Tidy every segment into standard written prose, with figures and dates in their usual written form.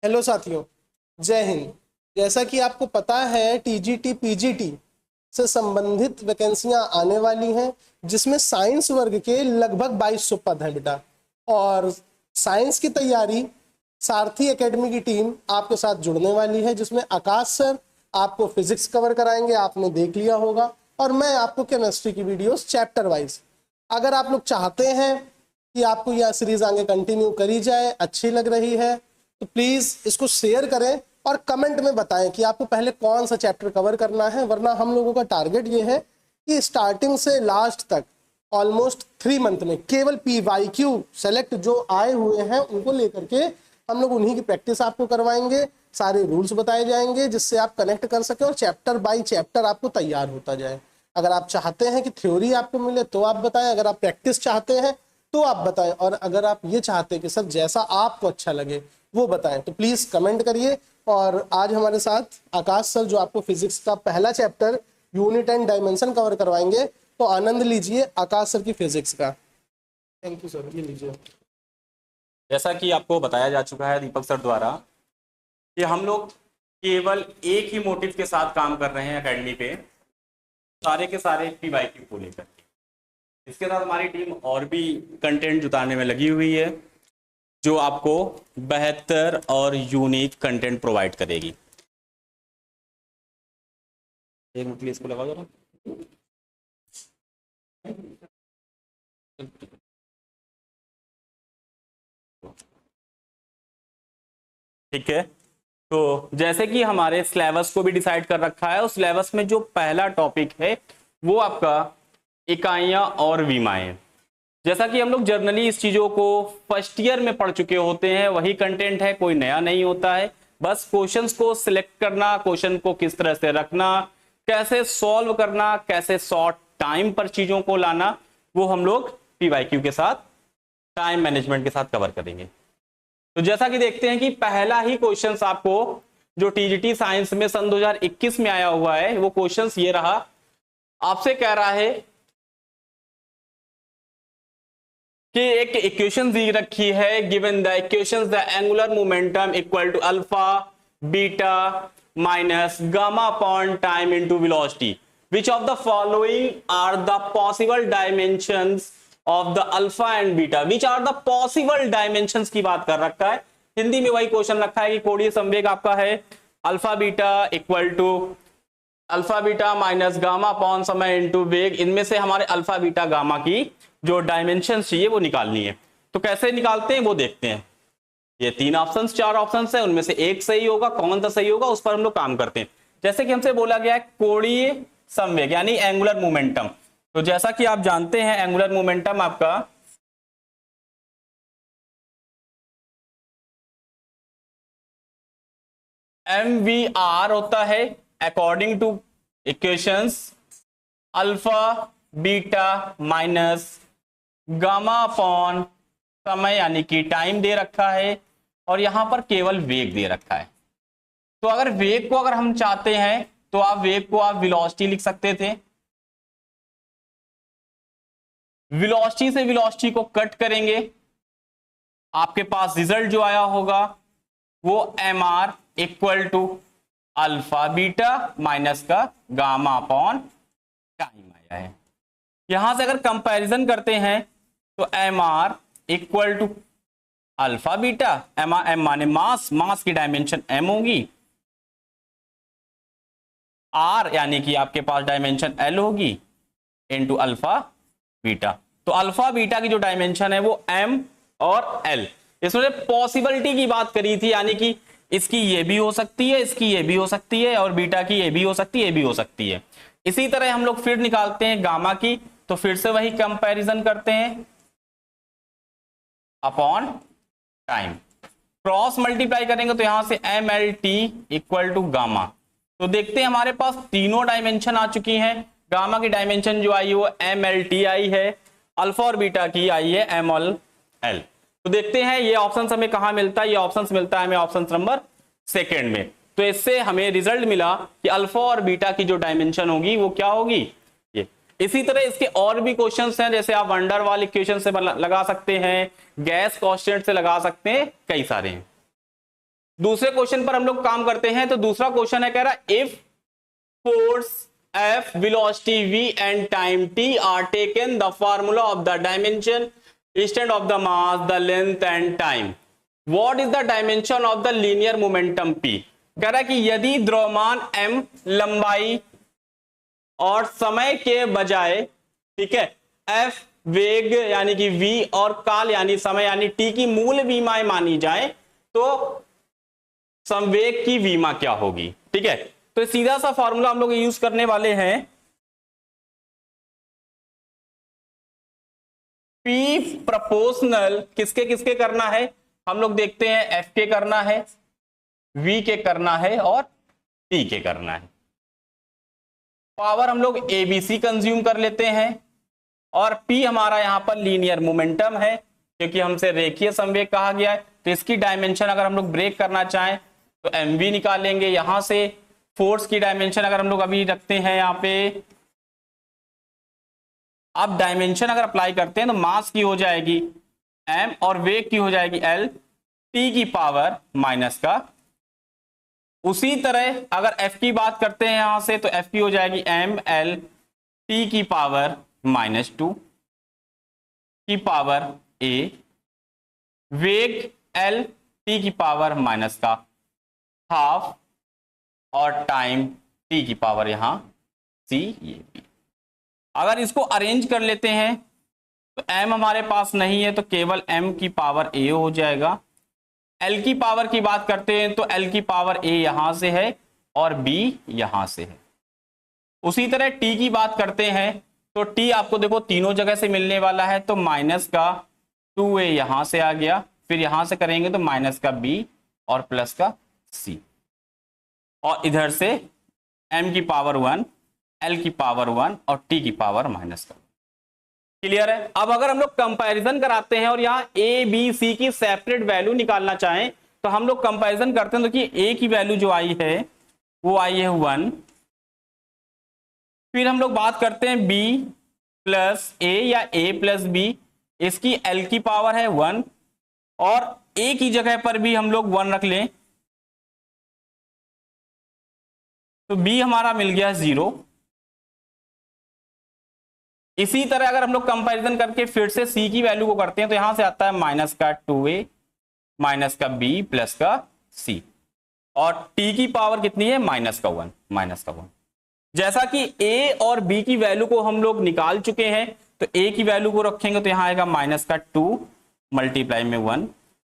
Hello साथियों, जय हिंद। जैसा कि आपको पता है टीजीटी पीजीटी से संबंधित वैकेंसियां आने वाली हैं, जिसमें साइंस वर्ग के लगभग 2200 पद हैं बेटा। और साइंस की तैयारी सारथी एकेडमी की टीम आपके साथ जुड़ने वाली है, जिसमें आकाश सर आपको फिजिक्स कवर कराएंगे, आपने देख लिया होगा, और मैं आपको केमिस्ट्री की वीडियोस चैप्टर वाइज। अगर आप लोग चाहते हैं कि आपको यह सीरीज आगे कंटिन्यू करी जाए, अच्छी लग रही है, तो प्लीज इसको शेयर करें और कमेंट में बताएं कि आपको पहले कौन सा चैप्टर कवर करना है। वरना हम लोगों का टारगेट ये है कि स्टार्टिंग से लास्ट तक ऑलमोस्ट 3 मंथ में केवल PYQ सेलेक्ट जो आए हुए हैं उनको लेकर के हम लोग उन्हीं की प्रैक्टिस आपको करवाएंगे। सारे रूल्स बताए जाएंगे जिससे आप कनेक्ट कर सकें और चैप्टर बाय चैप्टर आपको तैयार होता जाए। अगर आप चाहते हैं कि थ्योरी आपको मिले तो आप बताएं, अगर आप प्रैक्टिस चाहते हैं तो आप बताएं, और अगर आप ये चाहते हैं कि सर जैसा आपको अच्छा लगे वो बताएं तो प्लीज कमेंट करिए। और आज हमारे साथ आकाश सर जो आपको फिजिक्स का पहला chapter unit and dimension cover करवाएंगे, तो आनंद लीजिए आकाश सर की फिजिक्स का। थैंक यू सर, ये लीजिए। जैसा कि आपको बताया जा चुका है दीपक सर द्वारा कि हम लोग केवल एक ही मोटिव के साथ काम कर रहे हैं एकेडमी पे, सारे के सारे PYQ को लेकर। इसके साथ हमारी टीम और भी कंटेंट जुटाने में लगी हुई है जो आपको बेहतर और यूनिक कंटेंट प्रोवाइड करेगी। एक मिनट इसको लगा जरा। ठीक है, तो जैसे कि हमारे सिलेबस को भी डिसाइड कर रखा है, उस सिलेबस में जो पहला टॉपिक है वो आपका इकाइयां और विमाएं। जैसा कि हम लोग जर्नली इस चीजों को फर्स्ट ईयर में पढ़ चुके होते हैं, वही कंटेंट है, कोई नया नहीं होता है। बस क्वेश्चंस को सिलेक्ट करना, क्वेश्चन को किस तरह से रखना, कैसे सॉल्व करना, कैसे शॉर्ट टाइम पर चीजों को लाना, वो हम लोग PYQ के साथ, टाइम मैनेजमेंट के साथ कवर करेंगे। तो जैसा कि देखते हैं कि पहला ही क्वेश्चन आपको जो TGT साइंस में सन 2021 में आया हुआ है, वो क्वेश्चन ये रहा। आपसे कह रहा है कि एक इक्वेशन दी रखी है, given the equation the angular momentum equal to alpha beta minus gamma upon time into velocity, which of the following are the possible dimensions of the alpha and beta, which are the possible dimensions की बात कर रखा है। हिंदी में वही question रखा है कि कोणीय संवेग आपका है alpha beta equal to alpha beta minus gamma upon समय इनटू वेग, इनमें से हमारे अल्फा बीटा गामा की जो डायमेंशन चाहिए वो निकालनी है। तो कैसे निकालते हैं वो देखते हैं। ये 3 ऑप्शन 4 ऑप्शन है, उनमें से एक सही होगा, कौन सा सही होगा उस पर हम लोग काम करते हैं। जैसे कि हमसे बोला गया है कोणीय संवेग यानी एंगुलर मोमेंटम, तो जैसा कि आप जानते हैं एंगुलर मोमेंटम आपका MVR होता है according two equations alpha beta minus gamma upon समय यानी कि टाइम दे रखा है, और यहां पर केवल वेग दे रखा है। तो अगर वेग को अगर हम चाहते हैं तो आप वेग को आप वेलोसिटी लिख सकते थे। वेलोसिटी से वेलोसिटी को कट करेंगे, आपके पास रिजल्ट जो आया होगा वो MR equal to alpha beta minus का गामा अपॉन टाइम आया है। यहां से अगर कंपैरिजन करते हैं तो MR equal to alpha beta, M माने मास, मास की डायमेंशन M होगी, R यानी कि आपके पास डायमेंशन L होगी, इनटू अल्फा बीटा। तो अल्फा बीटा की जो डायमेंशन है वो M और L। इसमें पॉसिबिलिटी की बात करी थी, यानी कि इसकी ये भी हो सकती है, इसकी ये भी हो सकती है, और बीटा की ये भी हो सकती है, ये भी हो सकती है। इसी तरह हम लोग फिर निकालते हैं गामा की, तो फिर से वही कंपैरिजन करते हैं अपॉन टाइम, क्रॉस मल्टीप्लाई करेंगे तो यहां से MLT इक्वल टू गामा। तो देखते हैं हमारे पास तीनों डायमेंशन आ चुकी हैं। गामा की डायमेंशन जो आई है वो MLT आई है, अल्फा और बीटा की आई है ML। तो देखते हैं ये ऑप्शन हमें कहां मिलता है। ये ऑप्शन मिलता है हमें ऑप्शन नंबर 2 में। तो इससे हमें रिजल्ट मिला कि अल्फा और बीटा की जो डायमेंशन होगी वो क्या होगी, ये। इसी तरह इसके और भी क्वेश्चंस हैं, जैसे आप वंडर वाल इक्वेशन से लगा सकते हैं, गैस कांस्टेंट से लगा सकते हैं, कई सारे हैं। दूसरे क्वेश्चन पर हम लोग काम करते हैं। तो दूसरा क्वेश्चन है, कह रहा if force F, velocity V and time T are taken, the formula of the dimension instead of the mass, the length and time. What is the dimension of the linear momentum P? कह रहा है कि यदि द्रव्यमान M लंबाई और समय के बजाय, ठीक है, F वेग यानी कि V और काल यानी समय यानी T की मूल विमाएं मानी जाए, तो संवेग की विमा क्या होगी? ठीक है, तो सीधा सा फॉर्मूला हम लोग यूज करने वाले हैं। P प्रोपोर्शनल किसके किसके करना है? हम लोग देखते हैं F के करना है, V के करना है और T के करना है। पावर हम लोग ABC कंज्यूम कर लेते हैं और P हमारा यहां पर लीनियर मोमेंटम है, क्योंकि हमसे रेखीय संवेग कहा गया है। तो इसकी डायमेंशन अगर हम लोग ब्रेक करना चाहें तो MV निकालेंगे। यहां से फोर्स की डायमेंशन अगर हम लोग अभी रखते हैं यहां पे, अब डायमेंशन अगर अप्लाई करते हैं तो मास की हो जाएगी M और वेग की हो जाएगी L, T की पावर माइनस का। उसी तरह अगर F की बात करते हैं यहां से, तो F की हो जाएगी M L T की पावर -2 की पावर A, वेग L T की पावर माइनस का हाफ और टाइम T की पावर यहां C, ये भी। अगर इसको अरेंज कर लेते हैं तो M हमारे पास नहीं है, तो केवल M की पावर A हो जाएगा। L की पावर की बात करते हैं तो L की पावर A यहां से है और B यहां से है। उसी तरह T की बात करते हैं तो T आपको देखो तीनों जगह से मिलने वाला है, तो माइनस का 2A यहां से आ गया, फिर यहां से करेंगे तो माइनस का B और प्लस का C, और इधर से M की पावर 1, L की पावर 1 और T की पावर माइनस का। क्लियर है? अब अगर हम लोग कंपैरिजन कराते हैं और यहाँ A B C की सेपरेट वैल्यू निकालना चाहें तो हम लोग कंपैरिजन करते हैं। तो कि A की वैल्यू जो आई है वो आई है 1, फिर हम लोग बात करते हैं B प्लस A या A प्लस B, इसकी L की पावर है 1 और A की जगह पर भी हम लोग 1 रख लें तो B हमारा मिल गया 0। इसी तरह अगर हम लोग कंपैरिजन करके फिर से C की वैल्यू को करते हैं तो यहां से आता है माइनस का 2A माइनस का B प्लस का C, और T की पावर कितनी है? माइनस का 1। जैसा कि A और B की वैल्यू को हम लोग निकाल चुके हैं, तो A की वैल्यू को रखेंगे तो यहां आएगा माइनस का 2 मल्टीप्लाई में 1,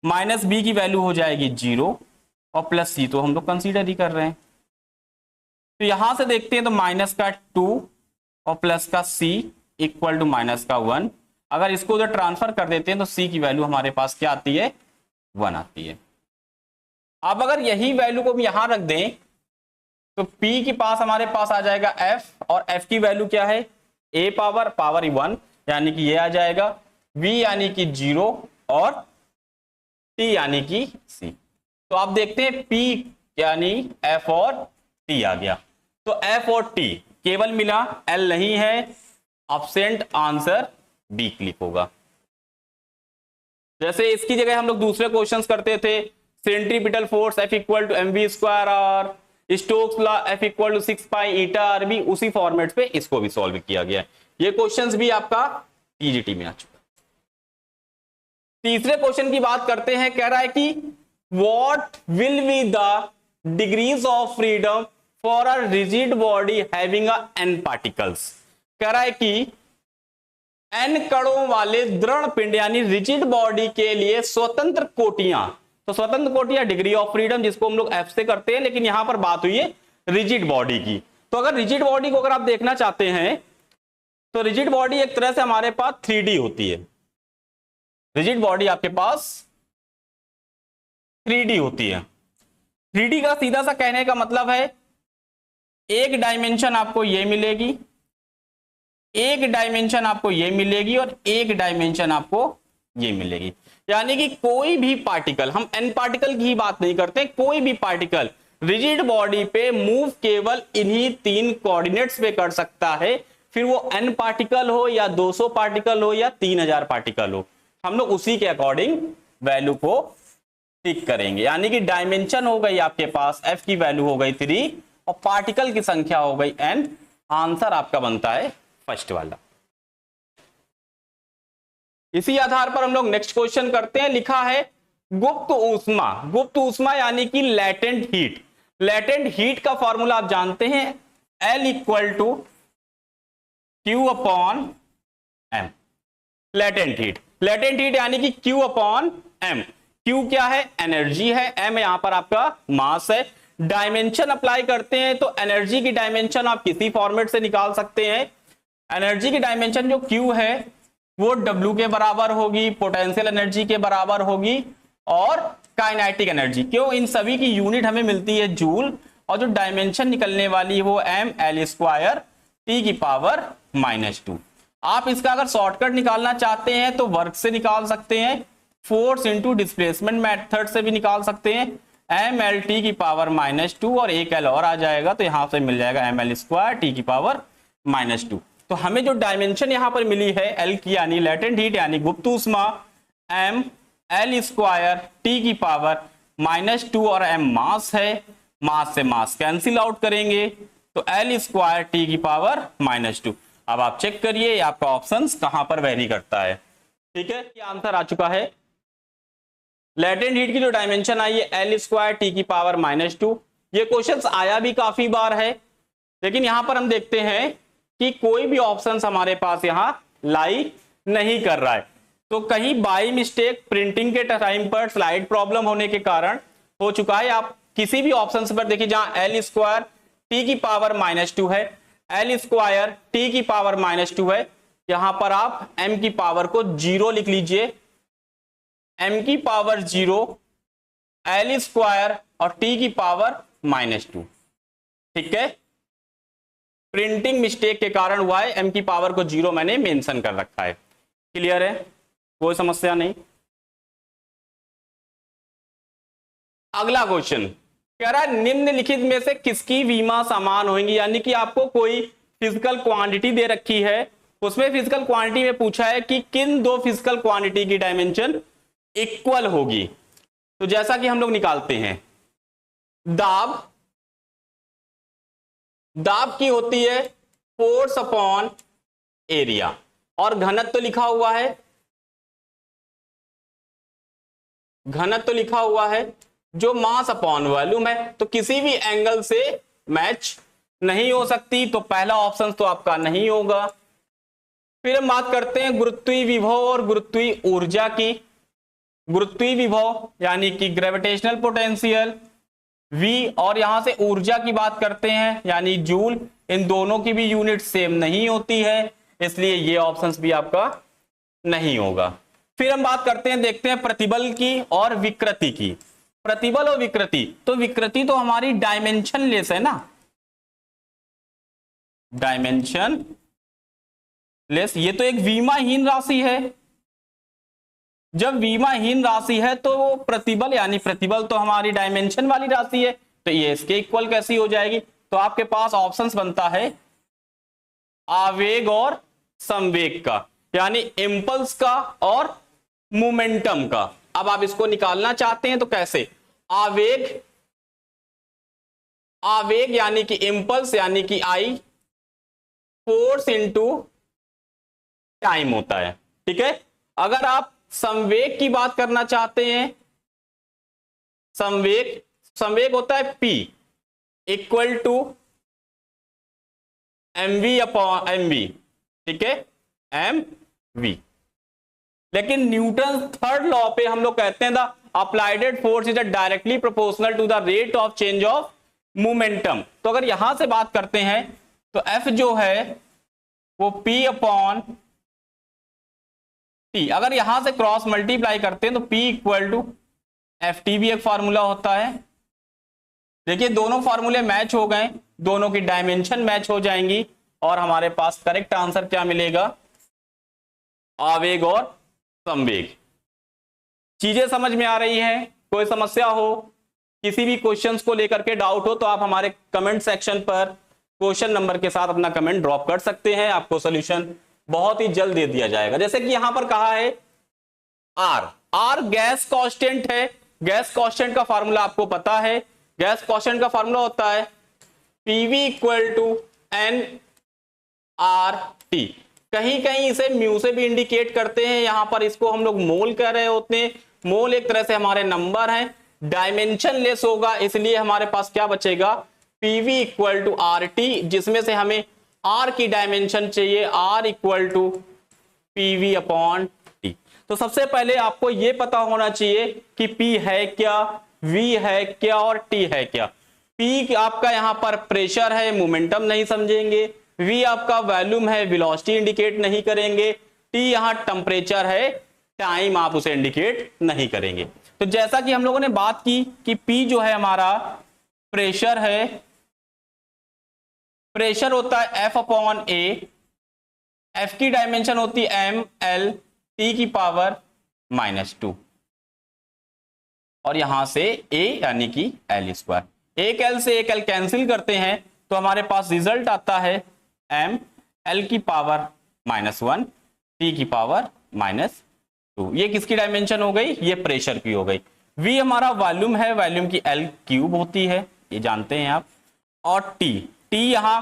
माइनस B की वैल्यू हो जाएगी 0 और प्लस C तो हम लोग कंसीडर ही कर रहे हैं। तो यहां से देखते हैं तो माइनस का 2 और प्लस का C इक्वल टू माइनस का 1। अगर इसको उधर ट्रांसफर कर देते हैं तो C की वैल्यू हमारे पास क्या आती है? 1 आती है। अब अगर यही वैल्यू को हम यहां रख दें तो P के पास हमारे पास आ जाएगा F, और F की वैल्यू क्या है? A पावर 1 यानी कि ये आ जाएगा, V यानी कि 0 और T यानी कि C। तो आप देखते हैं P यानी F और T आ गया। तो F और T केवल मिला, L नहीं है, एब्सेंट, आंसर B क्लिक होगा। जैसे इसकी जगह हम लोग दूसरे क्वेश्चंस करते थे, centripetal force F equal to mv square और Stokes law F equal to 6 pi eta RB, उसी फॉर्मेट पे इसको भी सॉल्व किया गया है। ये क्वेश्चंस भी आपका टीजीटी में आ चुका। तीसरे क्वेश्चन की बात करते हैं, कह रहा है कि what will be the degrees of freedom for a rigid body having a n particles. कह रहा है कि n कणों वाले दृढ़ पिंड यानी रिजिड बॉडी के लिए स्वतंत्र कोटियां, तो स्वतंत्र कोटियां डिग्री ऑफ फ्रीडम जिसको हम लोग F से करते हैं, लेकिन यहां पर बात हुई है रिजिड बॉडी की। तो अगर रिजिड बॉडी को अगर आप देखना चाहते हैं तो रिजिड बॉडी एक तरह से हमारे पास 3D होती है। रिजिड बॉडी आपके पास 3D होती है। 3D का सीधा सा कहने का मतलब है एक डायमेंशन आपको ये मिलेगी, एक डायमेंशन आपको ये मिलेगी और एक डायमेंशन आपको ये मिलेगी। यानी कि कोई भी पार्टिकल, हम n पार्टिकल की ही बात नहीं करते, कोई भी पार्टिकल रिजिड बॉडी पे मूव केवल इन्हीं 3 कोऑर्डिनेट्स पे कर सकता है, फिर वो n पार्टिकल हो या 200 पार्टिकल हो या 3000 पार्टिकल हो, हम लोग उसी के अकॉर्डिंग वैल्यू को टिक करेंगे, यानी कि डायमेंशन हो गई आपके पास f की वैल्यू हो गई 3 और पार्टिकल की संख्या हो गई n। आंसर आपका बनता है फर्स्ट वाला। इसी आधार पर हम लोग नेक्स्ट क्वेश्चन करते हैं। लिखा है गुप्त ऊष्मा, गुप्त ऊष्मा यानी कि लेटेंट हीट। लेटेंट हीट का फॉर्मूला आप जानते हैं, L equal to Q upon M। Latent heat, latent heat यानी कि Q अपॉन M। Q क्या है? एनर्जी है। M यहां पर आपका मास है। डायमेंशन अप्लाई करते हैं तो एनर्जी की डायमेंशन आप किसी फॉर्मेट से निकाल सकते हैं। एनर्जी की डायमेंशन जो Q है वो W के बराबर होगी, पोटेंशियल एनर्जी के बराबर होगी और काइनेटिक एनर्जी। क्यों? इन सभी की यूनिट हमें मिलती है जूल, और जो डायमेंशन निकलने वाली वो ml स्क्वायर t की पावर -2। आप इसका अगर शॉर्टकट निकालना चाहते हैं तो वर्क से निकाल सकते हैं, फोर्स इंटू डिस्प्लेसमेंट मेथड से भी निकाल सकते हैं। ml t की पावर -2 और एक l और आ जाएगा तो यहां से मिल जाएगा ml स्क्वायर t की पावर -2। तो हमें जो डायमेंशन यहां पर मिली है L की यानी लेटेंट हीट यानी गुप्त ऊष्मा, m L स्क्वायर t की पावर -2 और m मास है, मास से मास कैंसिल आउट करेंगे तो L स्क्वायर t की पावर -2। अब आप चेक करिए आपका ऑप्शंस कहां पर वेरी करता है। ठीक है, ये आंसर आ चुका है। लेटेंट हीट की जो डायमेंशन आई है L स्क्वायर t की पावर -2। ये क्वेश्चंस आया भी काफी बार है, लेकिन यहां पर हम देखते हैं कि कोई भी ऑप्शंस हमारे पास यहां लाई नहीं कर रहा है। तो कहीं बाई मिस्टेक प्रिंटिंग के टाइम पर स्लाइड प्रॉब्लम होने के कारण हो चुका है। आप किसी भी ऑप्शन पर देखिए जहां L स्क्वायर t की पावर -2 है, L स्क्वायर t की पावर -2 है, यहां पर आप m की पावर को 0 लिख लीजिए। m की पावर 0, L स्क्वायर और t की पावर -2। ठीक है, प्रिंटिंग मिस्टेक के कारण हुआ है, m की पावर को 0 मैंने मेंशन कर रखा है। क्लियर है, कोई समस्या नहीं। अगला क्वेश्चन कह रहा है निम्नलिखित में से किसकी वीमा समान होंगी, यानी कि आपको कोई फिजिकल क्वांटिटी दे रखी है, उसमें फिजिकल क्वांटिटी में पूछा है कि किन दो फिजिकल क्वांटिटी की डायमेंशन इक्वल होगी। तो जैसा कि हम लोग निकालते हैं, दाब, दाब की होती है फोर्स अपॉन एरिया और घनत्व तो लिखा हुआ है, घनत्व तो लिखा हुआ है जो मास अपॉन वॉल्यूम है, तो किसी भी एंगल से मैच नहीं हो सकती, तो पहला ऑप्शन तो आपका नहीं होगा। फिर हम बात करते हैं गुरुत्वीय विभव और गुरुत्वीय ऊर्जा की। गुरुत्वीय विभव यानी कि ग्रेविटेशनल पोटेंशियल V, और यहां से ऊर्जा की बात करते हैं यानी जूल। इन दोनों की भी यूनिट सेम नहीं होती है, इसलिए ये ऑप्शंस भी आपका नहीं होगा। फिर हम बात करते हैं, देखते हैं प्रतिबल की और विकृति की। प्रतिबल और विकृति, तो विकृति तो हमारी डायमेंशन लेस है ना, डायमेंशन लेस, ये तो एक विमाहीन राशि है। जब विमाहीन राशि है तो प्रतिबल यानी प्रतिबल तो हमारी डायमेंशन वाली राशि है, तो ये इसके इक्वल कैसी हो जाएगी। तो आपके पास ऑप्शंस बनता है आवेग और संवेग का, यानी इंपल्स का और मोमेंटम का। अब आप इसको निकालना चाहते हैं तो कैसे, आवेग, आवेग यानी कि इंपल्स यानी कि आई, फोर्स इंटू टाइम होता है। ठीक है, अगर आप संवेग की बात करना चाहते हैं, संवेग, संवेग होता है P equal to mv upon mv। ठीक है, mv। लेकिन न्यूटन थर्ड लॉ पे हम लोग कहते हैं the applied force is directly proportional to the rate of change of momentum. तो अगर यहां से बात करते हैं तो F जो है वो P अपॉन T, अगर यहां से क्रॉस मल्टीप्लाई करते हैं तो P इक्वल टू FT भी एक फार्मूला होता है। देखिए दोनों फार्मूले मैच हो गए, दोनों की डायमेंशन मैच हो जाएंगी और हमारे पास करेक्ट आंसर क्या मिलेगा, आवेग और संवेग। चीजें समझ में आ रही हैं? कोई समस्या हो, किसी भी क्वेश्चंस को लेकर के डाउट हो तो आप हमारे कमेंट सेक्शन पर क्वेश्चन नंबर के साथ अपना कमेंट ड्रॉप कर सकते हैं, आपको सोल्यूशन बहुत ही जल्द दे दिया जाएगा। जैसे कि यहां पर कहा है R, R गैस कांस्टेंट है, गैस कांस्टेंट का फार्मूला आपको पता है, गैस कांस्टेंट का फार्मूला होता है PV equal to N R T. कहीं कहीं इसे म्यू से भी इंडिकेट करते हैं, यहां पर इसको हम लोग मोल कह रहे होते हैं। मोल एक तरह से हमारे नंबर हैं, डायमेंशन लेस होगा, इसलिए हमारे पास क्या बचेगा, PV equal to R T, जिसमें से हमें आर की डायमेंशन चाहिए, R equal to PV upon T. तो सबसे पहले आपको यह पता होना चाहिए कि पी है क्या, वी है क्या और टी है क्या। पी आपका यहां पर प्रेशर है, मोमेंटम नहीं समझेंगे। वी आपका वॉल्यूम है, वेलोसिटी इंडिकेट नहीं करेंगे। टी यहां टेम्परेचर है, टाइम आप उसे इंडिकेट नहीं करेंगे। तो जैसा कि हम लोगों ने बात की कि पी जो है हमारा प्रेशर है, प्रेशर होता है एफ अपॉन ए, एफ की डायमेंशन होती है एम एल टी की पावर -2, और यहां से ए यानी कि एल स्क्वायर। एक एल से एक एल कैंसिल करते हैं तो हमारे पास रिजल्ट आता है एम एल की पावर -1 टी की पावर -2। ये किसकी डायमेंशन हो गई, ये प्रेशर की हो गई। वी हमारा वॉल्यूम है, वॉल्यूम की एल क्यूब होती है, ये जानते हैं आप। और टी, टी यहां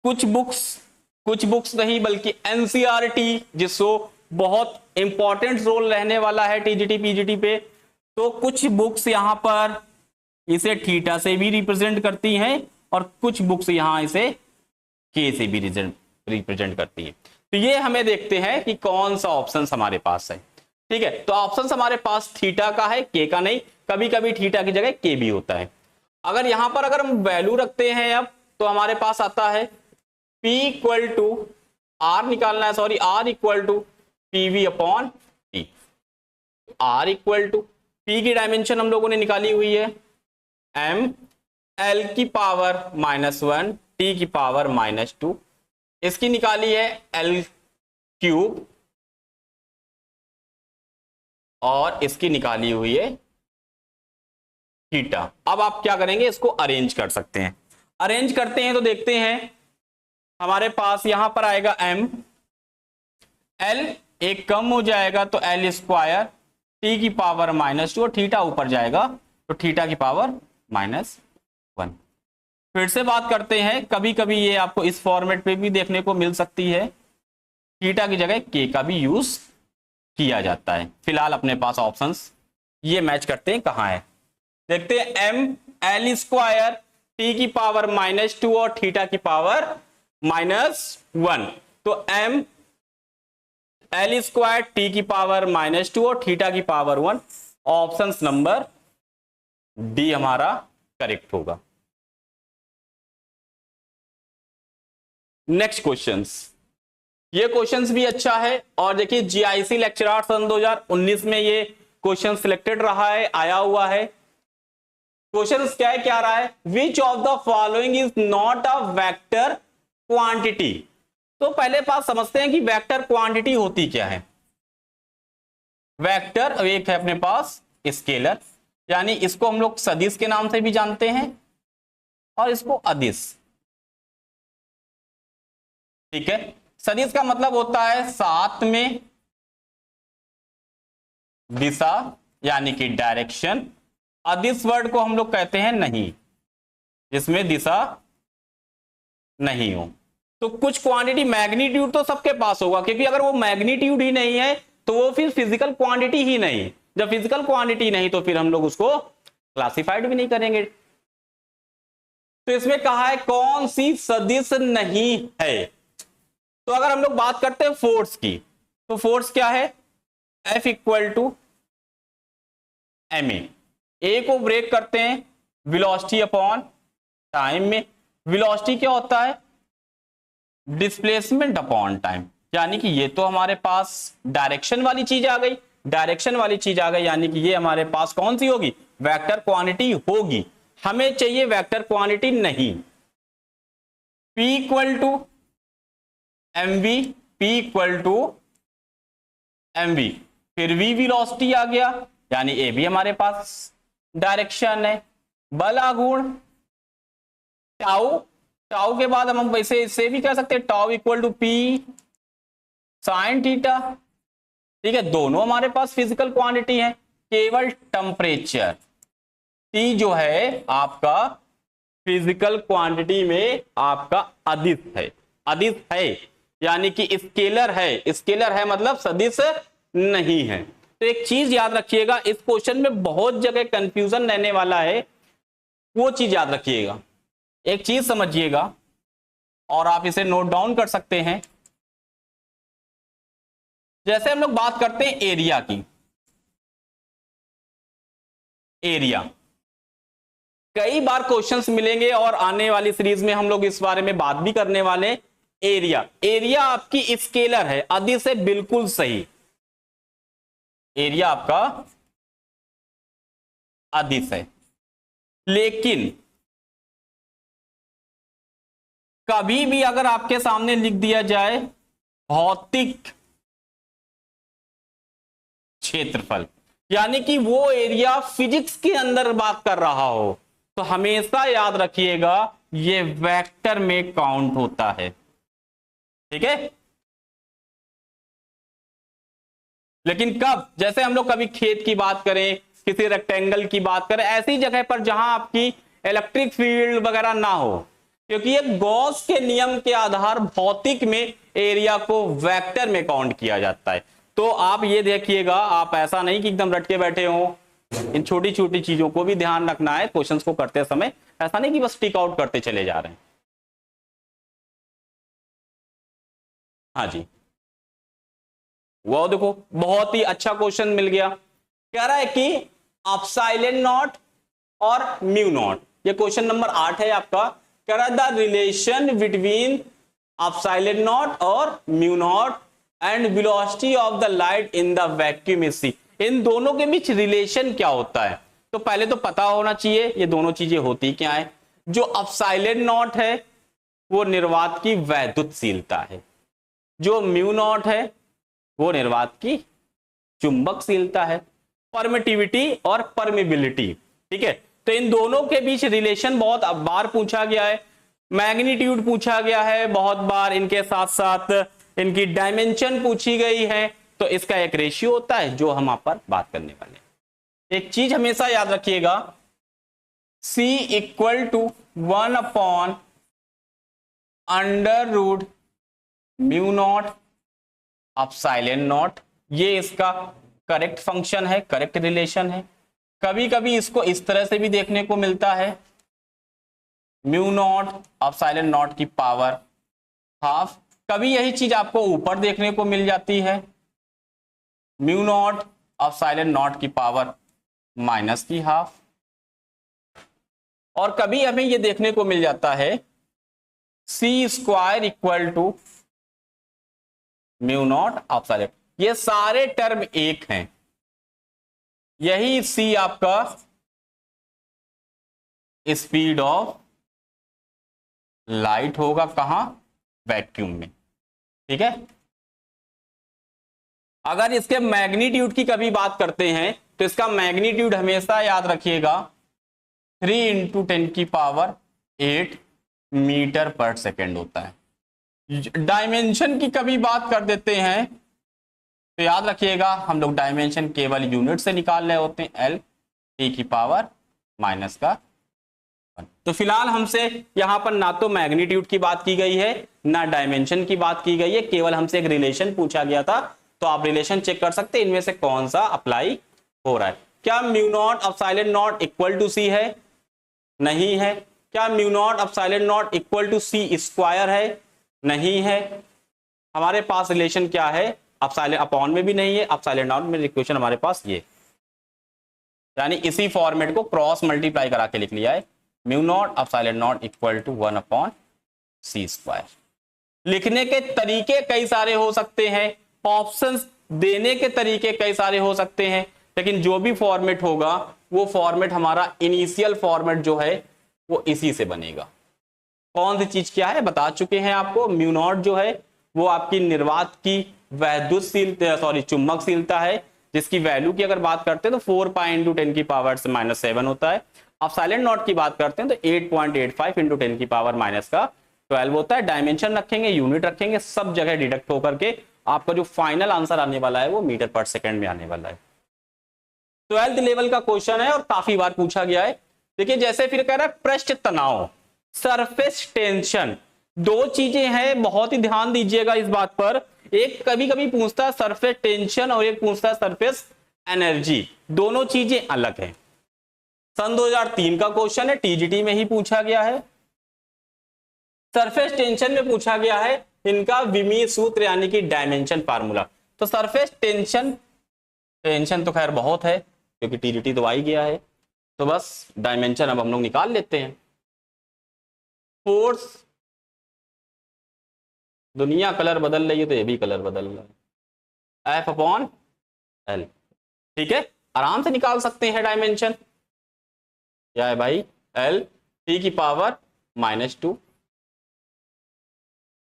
कुछ बुक्स नहीं बल्कि एनसीईआरटी, जिसको बहुत इंपॉर्टेंट रोल रहने वाला है टीजीटी पीजीटी पे, तो कुछ बुक्स यहां पर इसे थीटा से भी रिप्रेजेंट करती हैं और कुछ बुक्स यहां इसे के से भी रिप्रेजेंट करती हैं। तो ये हमें देखते हैं कि कौन सा ऑप्शन हमारे पास है। ठीक है, तो ऑप्शन हमारे पास थीटा का है, के का नहीं। कभी कभी थीटा की जगह के भी होता है। अगर यहां पर अगर हम वैल्यू रखते हैं अब, तो हमारे पास आता है P इक्वल टू आर निकालना है, sorry R equal to PV upon T. R equal to P की डायमेंशन हम लोगों ने निकाली हुई है m L की पावर -1 T की पावर -2, इसकी निकाली है L क्यूब और इसकी निकाली हुई है थीटा। अब आप क्या करेंगे, इसको अरेंज कर सकते हैं। अरेंज करते हैं तो देखते हैं हमारे पास यहां पर आएगा m, L एक कम हो जाएगा तो L स्क्वायर T की पावर -2 और थीटा ऊपर जाएगा तो थीटा की पावर -1। फिर से बात करते हैं, कभी कभी ये आपको इस फॉर्मेट पे भी देखने को मिल सकती है, थीटा की जगह के का भी यूज किया जाता है। फिलहाल अपने पास ऑप्शंस ये मैच करते हैं कहां है, देखते हैं m L स्क्वायर T की पावर -2 और थीटा की पावर -1। तो m L स्क्वायर T की पावर -2 और थीटा की पावर 1, ऑप्शन नंबर डी हमारा करेक्ट होगा। नेक्स्ट क्वेश्चंस, ये क्वेश्चंस भी अच्छा है और देखिए जीआईसी लेक्चरार सन 2019 में ये क्वेश्चन सिलेक्टेड रहा है, आया हुआ है। क्वेश्चन क्या रहा है, विच of the following is not a vector quantity. तो पहले बात समझते हैं कि वेक्टर क्वांटिटी होती क्या है। वेक्टर एक है अपने पास स्केलर, यानी इसको हम लोग सदिश के नाम से भी जानते हैं और इसको अदिश। ठीक है, सदिश का मतलब होता है साथ में दिशा यानी कि डायरेक्शन। अदिश वर्ड को हम लोग कहते हैं नहीं, जिसमें दिशा नहीं हो। तो कुछ क्वांटिटी, मैग्नीट्यूड तो सबके पास होगा, क्योंकि अगर वो मैग्नीट्यूड ही नहीं है तो वो फिर फिजिकल क्वांटिटी ही नहीं। जब फिजिकल क्वांटिटी नहीं तो फिर हम लोग उसको क्लासिफाइड भी नहीं करेंगे। तो इसमें कहा है कौन सी सदिश नहीं है। तो अगर हम लोग बात करते हैं फोर्स की, तो फोर्स क्या है, F इक्वल टू ma। ए को ब्रेक करते हैं वेलोसिटी अपॉन टाइम में। वेलोसिटी क्या होता है, डिस्प्लेसमेंट अपॉन टाइम, यानी कि ये तो हमारे पास डायरेक्शन वाली चीज आ गई, डायरेक्शन वाली चीज आ गई, यानी कि ये हमारे पास कौन सी होगी, वेक्टर क्वांटिटी होगी। हमें चाहिए वेक्टर क्वांटिटी नहीं। P equal to mv, P equal to mv, फिर v वेलोसिटी आ गया, यानी ए भी हमारे पास डायरेक्शन है। बल आघूर्ण टाउ, टाउ के बाद हम वैसे इससे भी कह सकते हैं tau equal to P sine theta. ठीक है, दोनों हमारे पास फिजिकल क्वांटिटी है, केवल टेम्परेचर, T जो है आपका फिजिकल क्वांटिटी में आपका अदिश है, अदिश है यानी कि स्केलर है, स्केलर है मतलब सदिश नहीं है। तो एक चीज याद रखिएगा, इस क्वेश्चन में बहुत जगह कंफ्यूजन रहने वाला है, वो चीज याद रखिएगा। एक चीज समझिएगा और आप इसे नोट डाउन कर सकते हैं। जैसे हम लोग बात करते हैं एरिया की, एरिया कई बार क्वेश्चंस मिलेंगे और आने वाली सीरीज में हम लोग इस बारे में बात भी करने वाले। एरिया, एरिया आपकी स्केलर है, अदिश से बिल्कुल सही, एरिया आपका अदिश है। लेकिन कभी भी अगर आपके सामने लिख दिया जाए भौतिक क्षेत्रफल, यानी कि वो एरिया फिजिक्स के अंदर बात कर रहा हो, तो हमेशा याद रखिएगा ये वेक्टर में काउंट होता है, ठीक है। लेकिन कब, जैसे हम लोग कभी खेत की बात करें, किसी रेक्टेंगल की बात करें, ऐसी जगह पर जहां आपकी इलेक्ट्रिक फील्ड वगैरह ना हो, क्योंकि ये गॉस के नियम के आधार भौतिक में एरिया को वेक्टर में काउंट किया जाता है। तो आप ये देखिएगा, आप ऐसा नहीं कि एकदम रट के बैठे हो, इन छोटी छोटी चीजों को भी ध्यान रखना है क्वेश्चंस को करते समय। ऐसा नहीं कि बस टिक आउट करते चले जा रहे हैं। हाँ जी, वो देखो बहुत ही अच्छा क्वेश्चन मिल गया। कह रहा है कि एप्सिलॉन नॉट और म्यू नॉट, ये क्वेश्चन नंबर 8 है आपका। कह रहा है the relation between epsilon naught और mu naught and velocity of the light in the vacuum is C. इन दोनों के बीच रिलेशन क्या होता है, तो पहले तो पता होना चाहिए ये दोनों चीजें होती क्या है। जो एप्सिलॉन नॉट है वो निर्वात की वैद्युतशीलता है, जो म्यू नॉट है वो निर्वात की चुंबकशीलता है, परमिटिविटी और परमिबिलिटी, ठीक है। तो इन दोनों के बीच रिलेशन बहुत बार पूछा गया है, मैग्नीट्यूड पूछा गया है बहुत बार, इनके साथ साथ इनकी डायमेंशन पूछी गई है। तो इसका एक रेशियो होता है जो हम आप पर बात करने वाले हैं। एक चीज हमेशा याद रखिएगा, C equal to 1 upon under root mu naught epsilon naught, ये इसका करेक्ट फंक्शन है, करेक्ट रिलेशन है। कभी कभी इसको इस तरह से भी देखने को मिलता है, म्यू नॉट एप्सिलॉन नॉट की पावर हाफ। कभी यही चीज आपको ऊपर देखने को मिल जाती है, म्यू नॉट एप्सिलॉन नॉट की पावर माइनस की हाफ। और कभी हमें ये देखने को मिल जाता है C square equal to mu naught epsilon. ये सारे टर्म एक हैं, यही सी आपका स्पीड ऑफ लाइट होगा, कहां, वैक्यूम में, ठीक है। अगर इसके मैग्नीट्यूड की कभी बात करते हैं तो इसका मैग्नीट्यूड हमेशा याद रखिएगा 3 × 10⁸ मीटर पर सेकेंड होता है। डायमेंशन की कभी बात कर देते हैं तो याद रखिएगा हम लोग डायमेंशन केवल यूनिट से निकाल रहे होते हैं, L T⁻⁻1। तो फिलहाल हमसे यहां पर ना तो मैग्नीट्यूड की बात की गई है ना डायमेंशन की बात की गई है, केवल हमसे एक रिलेशन पूछा गया था। तो आप रिलेशन चेक कर सकते हैं इनमें से कौन सा अप्लाई हो रहा है। क्या mu naught epsilon naught equal to C है, नहीं है। क्या mu naught epsilon naught equal to C square है, नहीं है। हमारे पास रिलेशन क्या है, एप्सिलॉन अपॉन में भी नहीं है, एप्सिलॉन नॉट में इक्वेशन हमारे पास ये, यानी इसी फॉर्मेट को क्रॉस मल्टीप्लाई करा के लिख लिया है, mu naught epsilon naught equal to 1/c²। लिखने के तरीके कई सारे हो सकते हैं, ऑप्शंस देने के तरीके कई सारे हो सकते हैं, लेकिन जो भी फॉर्मेट होगा वो फॉर्मेट हमारा इनिशियल फॉर्मेट जो है वो इसी से बनेगा। कौन सी चीज क्या है बता चुके हैं आपको, म्यू नॉट जो है वो आपकी निर्वात की वैद्युतशीलता, सॉरी चुंबकशीलता है, जिसकी वैल्यू की अगर बात करते हैं तो 4π × 10⁻⁻7 होता है। एप्सिलॉन नॉट की बात करते हैं तो 8.85 × 10⁻⁻12 होता है। डायमेंशन रखेंगे, यूनिट रखेंगे, सब जगह डिडक्ट होकर के आपका जो फाइनल आंसर आने वाला है वो मीटर पर सेकेंड में आने वाला है। 12th लेवल का क्वेश्चन है और काफी बार पूछा गया है। देखिए जैसे फिर कह रहा है पृष्ठ तनाव, सरफेस टेंशन, दो चीजें हैं, बहुत ही ध्यान दीजिएगा इस बात पर। एक कभी कभी पूछता है सरफेस टेंशन और एक पूछता है सरफेस एनर्जी, दोनों चीजें अलग हैं। सन 2003 का क्वेश्चन है, टीजीटी में ही पूछा गया है। सरफेस टेंशन में पूछा गया है इनका विमीय सूत्र यानी कि डायमेंशन फार्मूला। तो सरफेस टेंशन, टेंशन तो खैर बहुत है क्योंकि टीजीटी तो आ ही गया है, तो बस डायमेंशन अब हम लोग निकाल लेते हैं। फोर्स, दुनिया कलर बदल रही है तो ये भी कलर बदल रहा है, एफ अपॉन एल। ठीक है, आराम से निकाल सकते हैं डायमेंशन। क्या है भाई, एल टी की पावर -2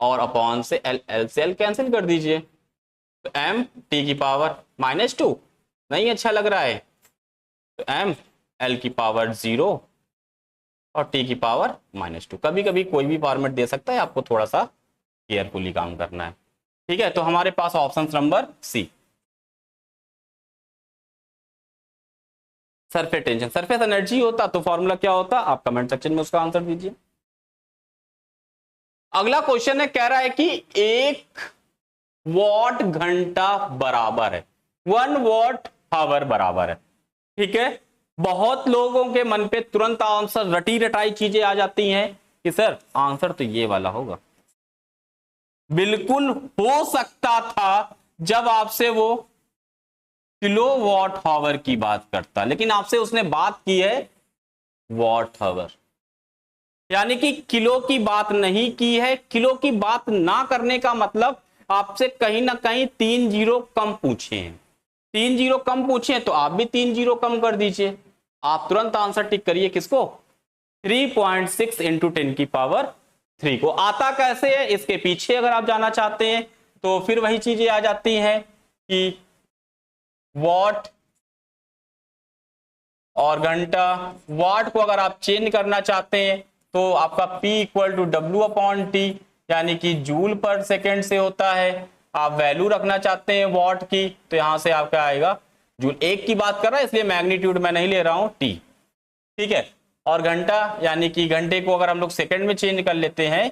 और अपॉन से एल, एल से एल कैंसिल कर दीजिए, तो एम टी की पावर -2 नहीं अच्छा लग रहा है, तो एम एल की पावर 0 और टी की पावर -2। कभी कभी कोई भी फॉर्मेट दे सकता है, आपको थोड़ा सा केयरफुली काम करना है। ठीक है, तो हमारे पास option number C, surface tension. Surface energy होता तो फॉर्मूला क्या होता, आप कमेंट सेक्शन में उसका आंसर दीजिए। अगला क्वेश्चन है, कह रहा है कि 1 वॉट घंटा बराबर है 1 वॉट आवर बराबर है। ठीक है, बहुत लोगों के मन पे तुरंत आंसर रटी रटाई चीजें आ जाती हैं कि सर आंसर तो ये वाला होगा। बिल्कुल हो सकता था जब आपसे वो किलो वॉट आवर की बात करता, लेकिन आपसे उसने बात की है वॉट आवर, यानी कि किलो की बात नहीं की है। किलो की बात ना करने का मतलब आपसे कहीं ना कहीं 3 जीरो कम पूछे हैं, 3 जीरो कम पूछे हैं तो आप भी 3 जीरो कम कर दीजिए। आप तुरंत आंसर टिक करिए किसको, 3.6 इंटू 10 की पावर 3 को। आता कैसे है इसके पीछे अगर आप जाना चाहते हैं तो फिर वही चीजें आ जाती हैं कि वॉट और घंटा। वॉट को अगर आप चेंज करना चाहते हैं तो आपका P equal to W upon T, यानी कि जूल पर सेकेंड से होता है। आप वैल्यू रखना चाहते हैं वॉट की तो यहां से आपका आएगा जूल। एक की बात कर रहा है इसलिए मैग्नीट्यूड मैं नहीं ले रहा हूं, टी। ठीक है, और घंटा यानी कि घंटे को अगर हम लोग सेकंड में चेंज कर लेते हैं,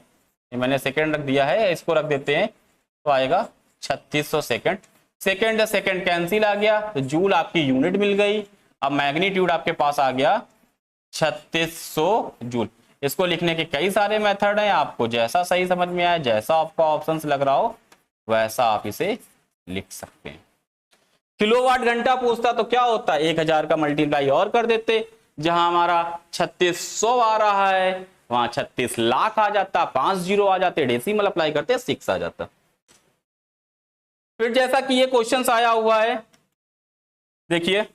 मैंने सेकंड रख दिया है, इसको रख देते हैं तो आएगा 3600 सेकंड। सेकंड सेकंड कैंसिल आ गया तो जूल आपकी यूनिट मिल गई। अब मैग्नीट्यूड आपके पास आ गया 3600 जूल। इसको लिखने के कई सारे मेथड हैं, आपको जैसा सही समझ में आए, जैसा आपका ऑप्शंस लग रहा हो वैसा आप इसे लिख सकते हैं। किलोवाट घंटा पूछता तो क्या होता है, 1000 का मल्टीप्लाई और कर देते, जहां हमारा 3600 आ रहा है वहां 36 लाख आ जाता, 5 जीरो आ जाते, डेसिमल अप्लाई करते 6 आ जाता। फिर जैसा कि ये क्वेश्चन आया हुआ है, देखिए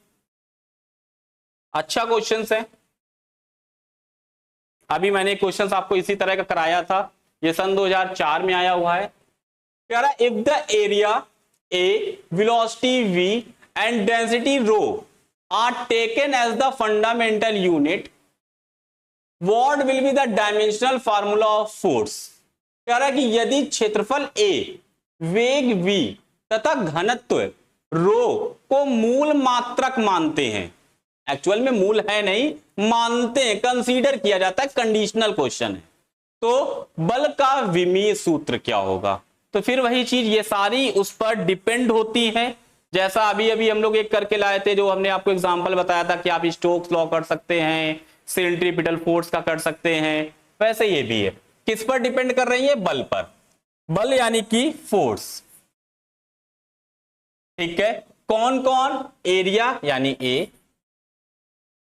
अच्छा क्वेश्चन है। अभी मैंने क्वेश्चन आपको इसी तरह का कराया था, ये सन 2004 में आया हुआ है। कह रहा है if the area A, velocity v and density rho are taken as the fundamental unit, what will be the dimensional formula of force. कह रहा है कि यदि क्षेत्रफल a, वेग v तथा घनत्व रो को मूल मात्रक मानते हैं, एक्चुअल में मूल है नहीं, मानते हैं, कंसीडर किया जाता है, कंडीशनल क्वेश्चन है, तो बल का विमीय सूत्र क्या होगा। तो फिर वही चीज, ये सारी उस पर डिपेंड होती है। जैसा अभी अभी हम लोग एक करके लाए थे, जो हमने आपको एग्जांपल बताया था कि आप स्टोक्स लॉ कर सकते हैं, सेंट्रीपिटल फोर्स का कर सकते हैं, वैसे ये भी है। किस पर डिपेंड कर रही है, बल पर। बल यानी कि फोर्स। ठीक है, कौन कौन, एरिया यानी ए,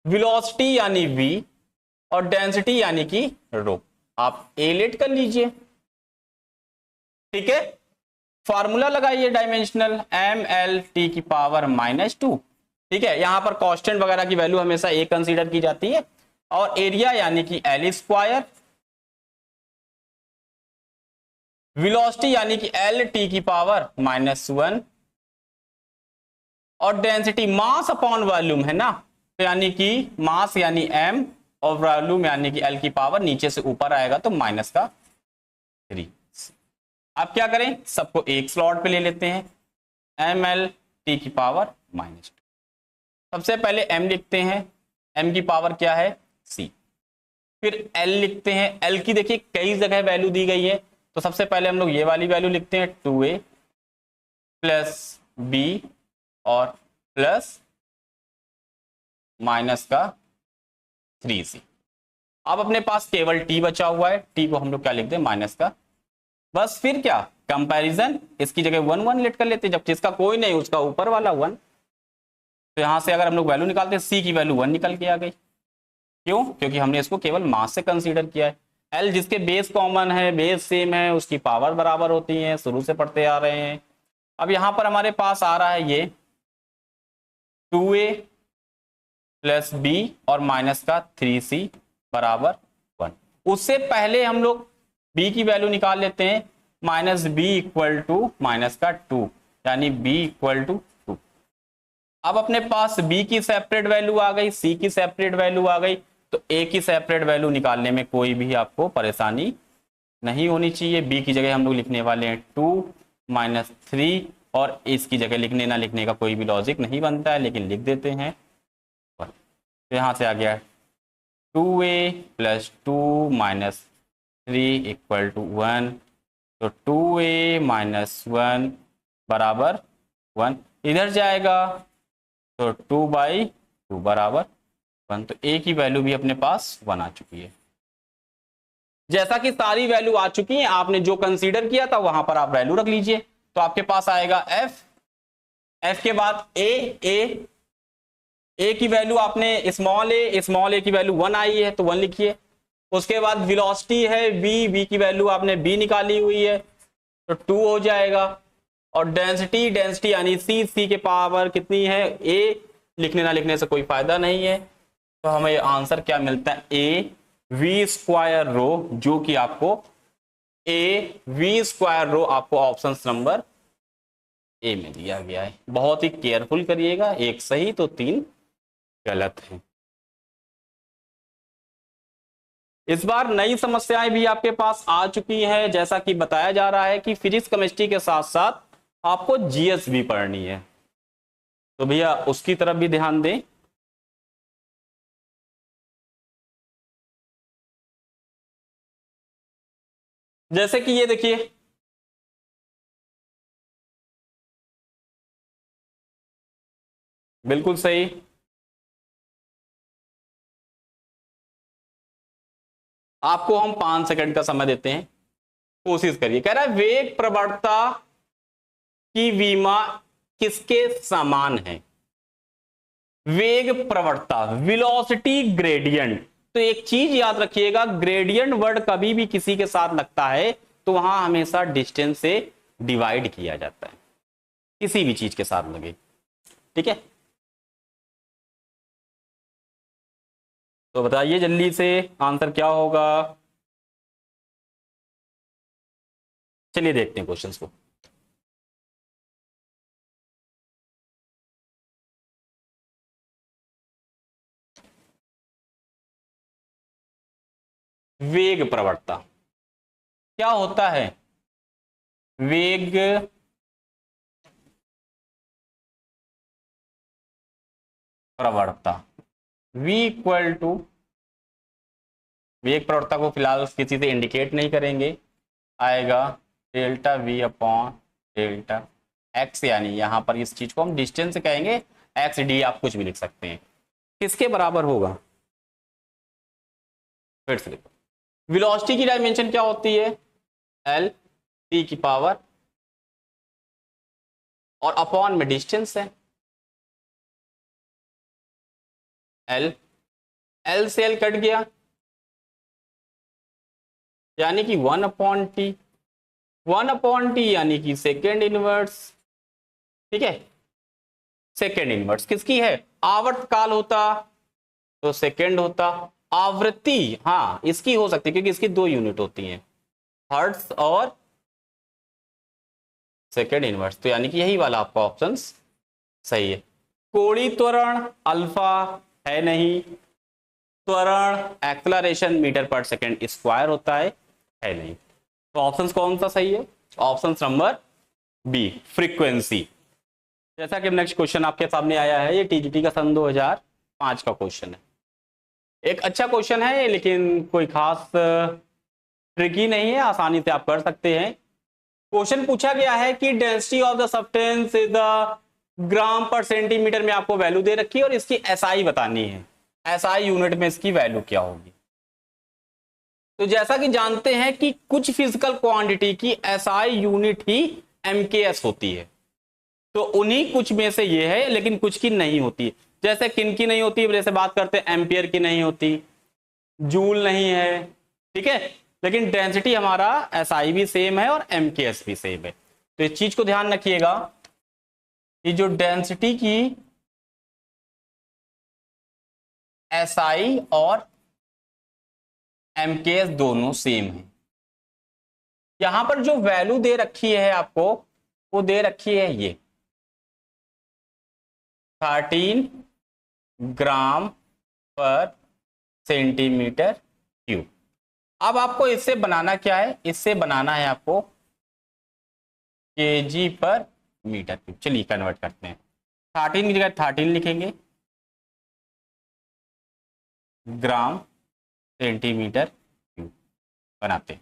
वेलोसिटी यानी v और डेंसिटी यानी कि रो। आप ए लेट कर लीजिए। ठीक है, फॉर्मूला लगाइए डायमेंशनल, ml t की पावर -2। ठीक है, यहां पर कांस्टेंट वगैरह की वैल्यू हमेशा ए कंसीडर की जाती है, और एरिया यानी कि एल स्क्वायर, वेलोसिटी यानी कि एल टी की पावर -1, और डेंसिटी मास अपॉन वॉल्यूम है ना, तो यानी कि मास यानी m और वॉल्यूम यानी कि l की पावर नीचे से ऊपर आएगा तो -3। आप क्या करें, सबको एक स्लॉट पे ले लेते हैं, ml t की पावर -2। सबसे पहले m लिखते हैं, m की पावर क्या है c, फिर l लिखते हैं, l की देखिए कई जगह वैल्यू दी गई है, तो सबसे पहले हम लोग ये वाली वैल्यू लिखते हैं 2a प्लस b और प्लस माइनस का 3c। अब अपने पास केवल t बचा हुआ है, t को हम लोग क्या लिखते हैं माइनस का, बस फिर क्या कंपैरिजन, इसकी जगह 1 1 लेट कर लेते हैं, जब जिसका कोई नहीं उसका ऊपर वाला 1, तो यहां से अगर हम लोग वैल्यू निकालते हैं c की वैल्यू 1 निकल के आ गई। क्यों? क्योंकि हमने इसको केवल मास से कंसीडर किया है। l जिसके बेस कॉमन है, बेस सेम है, उसकी पावर बराबर होती है, शुरू से पढ़ते आ रहे हैं। अब यहां पर हमारे पास आ रहा है ये 2a प्लस b और माइनस का 3c बराबर 1। उससे पहले हम लोग b की वैल्यू निकाल लेते हैं, minus b equal to minus का 2, यानी b इक्वल टू 2। अब अपने पास b की सेपरेट वैल्यू आ गई, c की सेपरेट वैल्यू आ गई, तो a की सेपरेट वैल्यू निकालने में कोई भी आपको परेशानी नहीं होनी चाहिए। b की जगह हम लोग लिखने वाले हैं 2 माइनस 3, और इसकी जगह लिखने ना लिखने का कोई भी लॉजिक नहीं बनता है, लेकिन लिख देते हैं। तो यहां से आ गया 2a plus 2 minus 3 equal to 1, तो 2a माइनस 1 बराबर 1, इधर जाएगा तो 2/2 बराबर 1, तो a की वैल्यू भी अपने पास 1 आ चुकी है। जैसा कि सारी वैल्यू आ चुकी है, आपने जो कंसीडर किया था वहां पर आप वैल्यू रख लीजिए, तो आपके पास आएगा f के बाद a की वैल्यू आपने स्मॉल a की वैल्यू 1 आई है तो 1 लिखिए। उसके बाद वेलोसिटी है v की वैल्यू आपने b निकाली हुई है तो 2 हो जाएगा, और डेंसिटी यानी c के पावर कितनी है a, लिखने ना लिखने से कोई फायदा नहीं है, तो हमें आंसर क्या मिलता है a v स्क्वायर रो, जो कि आपको a v स्क्वायर रो आपको ऑप्शन नंबर ए में दिया गया है। बहुत ही केयरफुल करिएगा, एक सही तो 3 गलत है। इस बार नई समस्याएं भी आपके पास आ चुकी हैं, जैसा कि बताया जा रहा है कि फिजिक्स केमिस्ट्री के साथ साथ आपको जीएस भी पढ़नी है, तो भैया उसकी तरफ भी ध्यान दें। जैसे कि ये देखिए, बिल्कुल सही, आपको हम 5 सेकंड का समय देते हैं, कोशिश करिए। कह रहा है वेग प्रवणता की विमा किसके समान है? वेग प्रवणता, वेलोसिटी ग्रेडियंट। तो एक चीज याद रखिएगा, ग्रेडियंट वर्ड कभी भी किसी के साथ लगता है तो वहां हमेशा डिस्टेंस से डिवाइड किया जाता है, किसी भी चीज के साथ लगे, ठीक है। तो बताइए जल्दी से आंसर क्या होगा। चलिए देखते हैं क्वेश्चंस को। वेग प्रवणता क्या होता है? वेग प्रवणता v इक्वल टू, वेग प्रवणता को फिलहाल किसी से इंडिकेट नहीं करेंगे, आएगा delta v upon delta x, यानी यहां पर इस चीज को हम डिस्टेंस कहेंगे, एक्स डी आप कुछ भी लिख सकते हैं। किसके बराबर होगा? फिर से देखो, वेलोसिटी की डायमेंशन क्या होती है? l t की पावर, और अपॉन में डिस्टेंस है l से l कट गया, यानी कि 1/t, 1/t यानी कि सेकेंड इनवर्स, ठीक है। सेकेंड इनवर्स किसकी है? आवर्त काल होता तो सेकेंड होता, आवृत्ति हाँ इसकी हो सकती है क्योंकि इसकी 2 यूनिट होती हैं, हर्ट्ज और सेकेंड इनवर्स, तो यानी कि यही वाला आपका ऑप्शन सही है। कोणीय त्वरण अल्फा है नहीं, त्वरण एक्सेलरेशन मीटर पर सेकेंड स्क्वायर होता है नहीं, तो ऑप्शन कौन सा सही है? Option number B, frequency. जैसा कि नेक्स्ट क्वेश्चन आपके सामने आया है, ये टीजीटी का सन 2005 का क्वेश्चन है। एक अच्छा क्वेश्चन है लेकिन कोई खास ट्रिकी नहीं है, आसानी से आप कर सकते हैं। क्वेश्चन पूछा गया है कि density of the substance is the gram per centimetre में आपको वैल्यू दे रखी है और इसकी एसआई बतानी है। एसआई यूनिट में इसकी वैल्यू क्या होगी। तो जैसा कि जानते हैं कि कुछ फिजिकल क्वांटिटी की एसआई यूनिट ही एमकेएस होती है, तो उन्हीं कुछ में से ये है, लेकिन कुछ की नहीं होती। जैसे किन की नहीं होती, जैसे बात करते हैं एम्पियर की नहीं होती, जूल नहीं है, ठीक है, लेकिन डेंसिटी हमारा एसआई भी सेम है और एमकेएस भी सेम है। तो इस चीज को ध्यान रखिएगा कि जो डेंसिटी की एसआई और एमकेएस दोनों सेम है। यहां पर जो वैल्यू दे रखी है आपको, वो दे रखी है ये 13 ग्राम पर सेंटीमीटर क्यूब। अब आपको इससे बनाना क्या है, इससे बनाना है आपको केजी पर मीटर क्यूब। चलिए कन्वर्ट करते हैं। 13 की जगह 13 लिखेंगे, ग्राम सेंटीमीटर क्यूब बनाते हैं।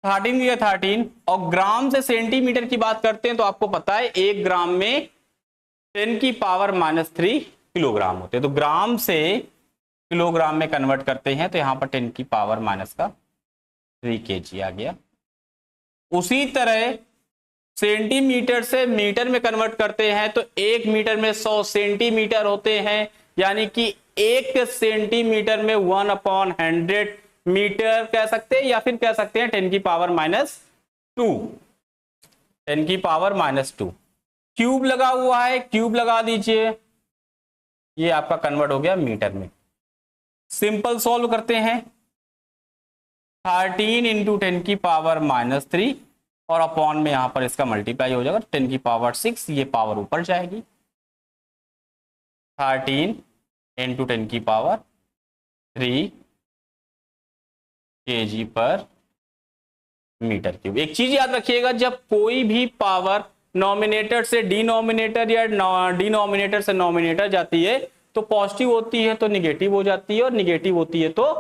13 की जगह 13 और ग्राम से सेंटीमीटर की बात करते हैं तो आपको पता है 1 ग्राम में 10 की पावर -3 किलोग्राम होते हैं। तो ग्राम से किलोग्राम में कन्वर्ट करते हैं तो यहां पर 10 की पावर -3 kg आ गया। उसी तरह सेंटीमीटर से मीटर में कन्वर्ट करते हैं तो 1 मीटर में 100 सेंटीमीटर होते हैं, यानी कि 1 सेंटीमीटर में 1/100 मीटर कह सकते हैं, या फिर कह सकते हैं 10 की पावर -2, 10 की पावर -2। क्यूब लगा हुआ है, क्यूब लगा दीजिए, ये आपका कन्वर्ट हो गया मीटर में। सिंपल सॉल्व करते हैं। 13 इंटू 10 की पावर -3 और अपॉन में यहां पर इसका मल्टीप्लाई हो जाएगा 10 की पावर 6, ये पावर ऊपर जाएगी। 13 इंटू 10 की पावर 3 kg पर मीटर क्यूब। एक चीज याद रखिएगा, जब कोई भी पावर नॉमिनेटर से डिनोमिनेटर या डिनोमिनेटर से नॉमिनेटर जाती है तो पॉजिटिव होती है तो निगेटिव हो जाती है, और निगेटिव होती है तो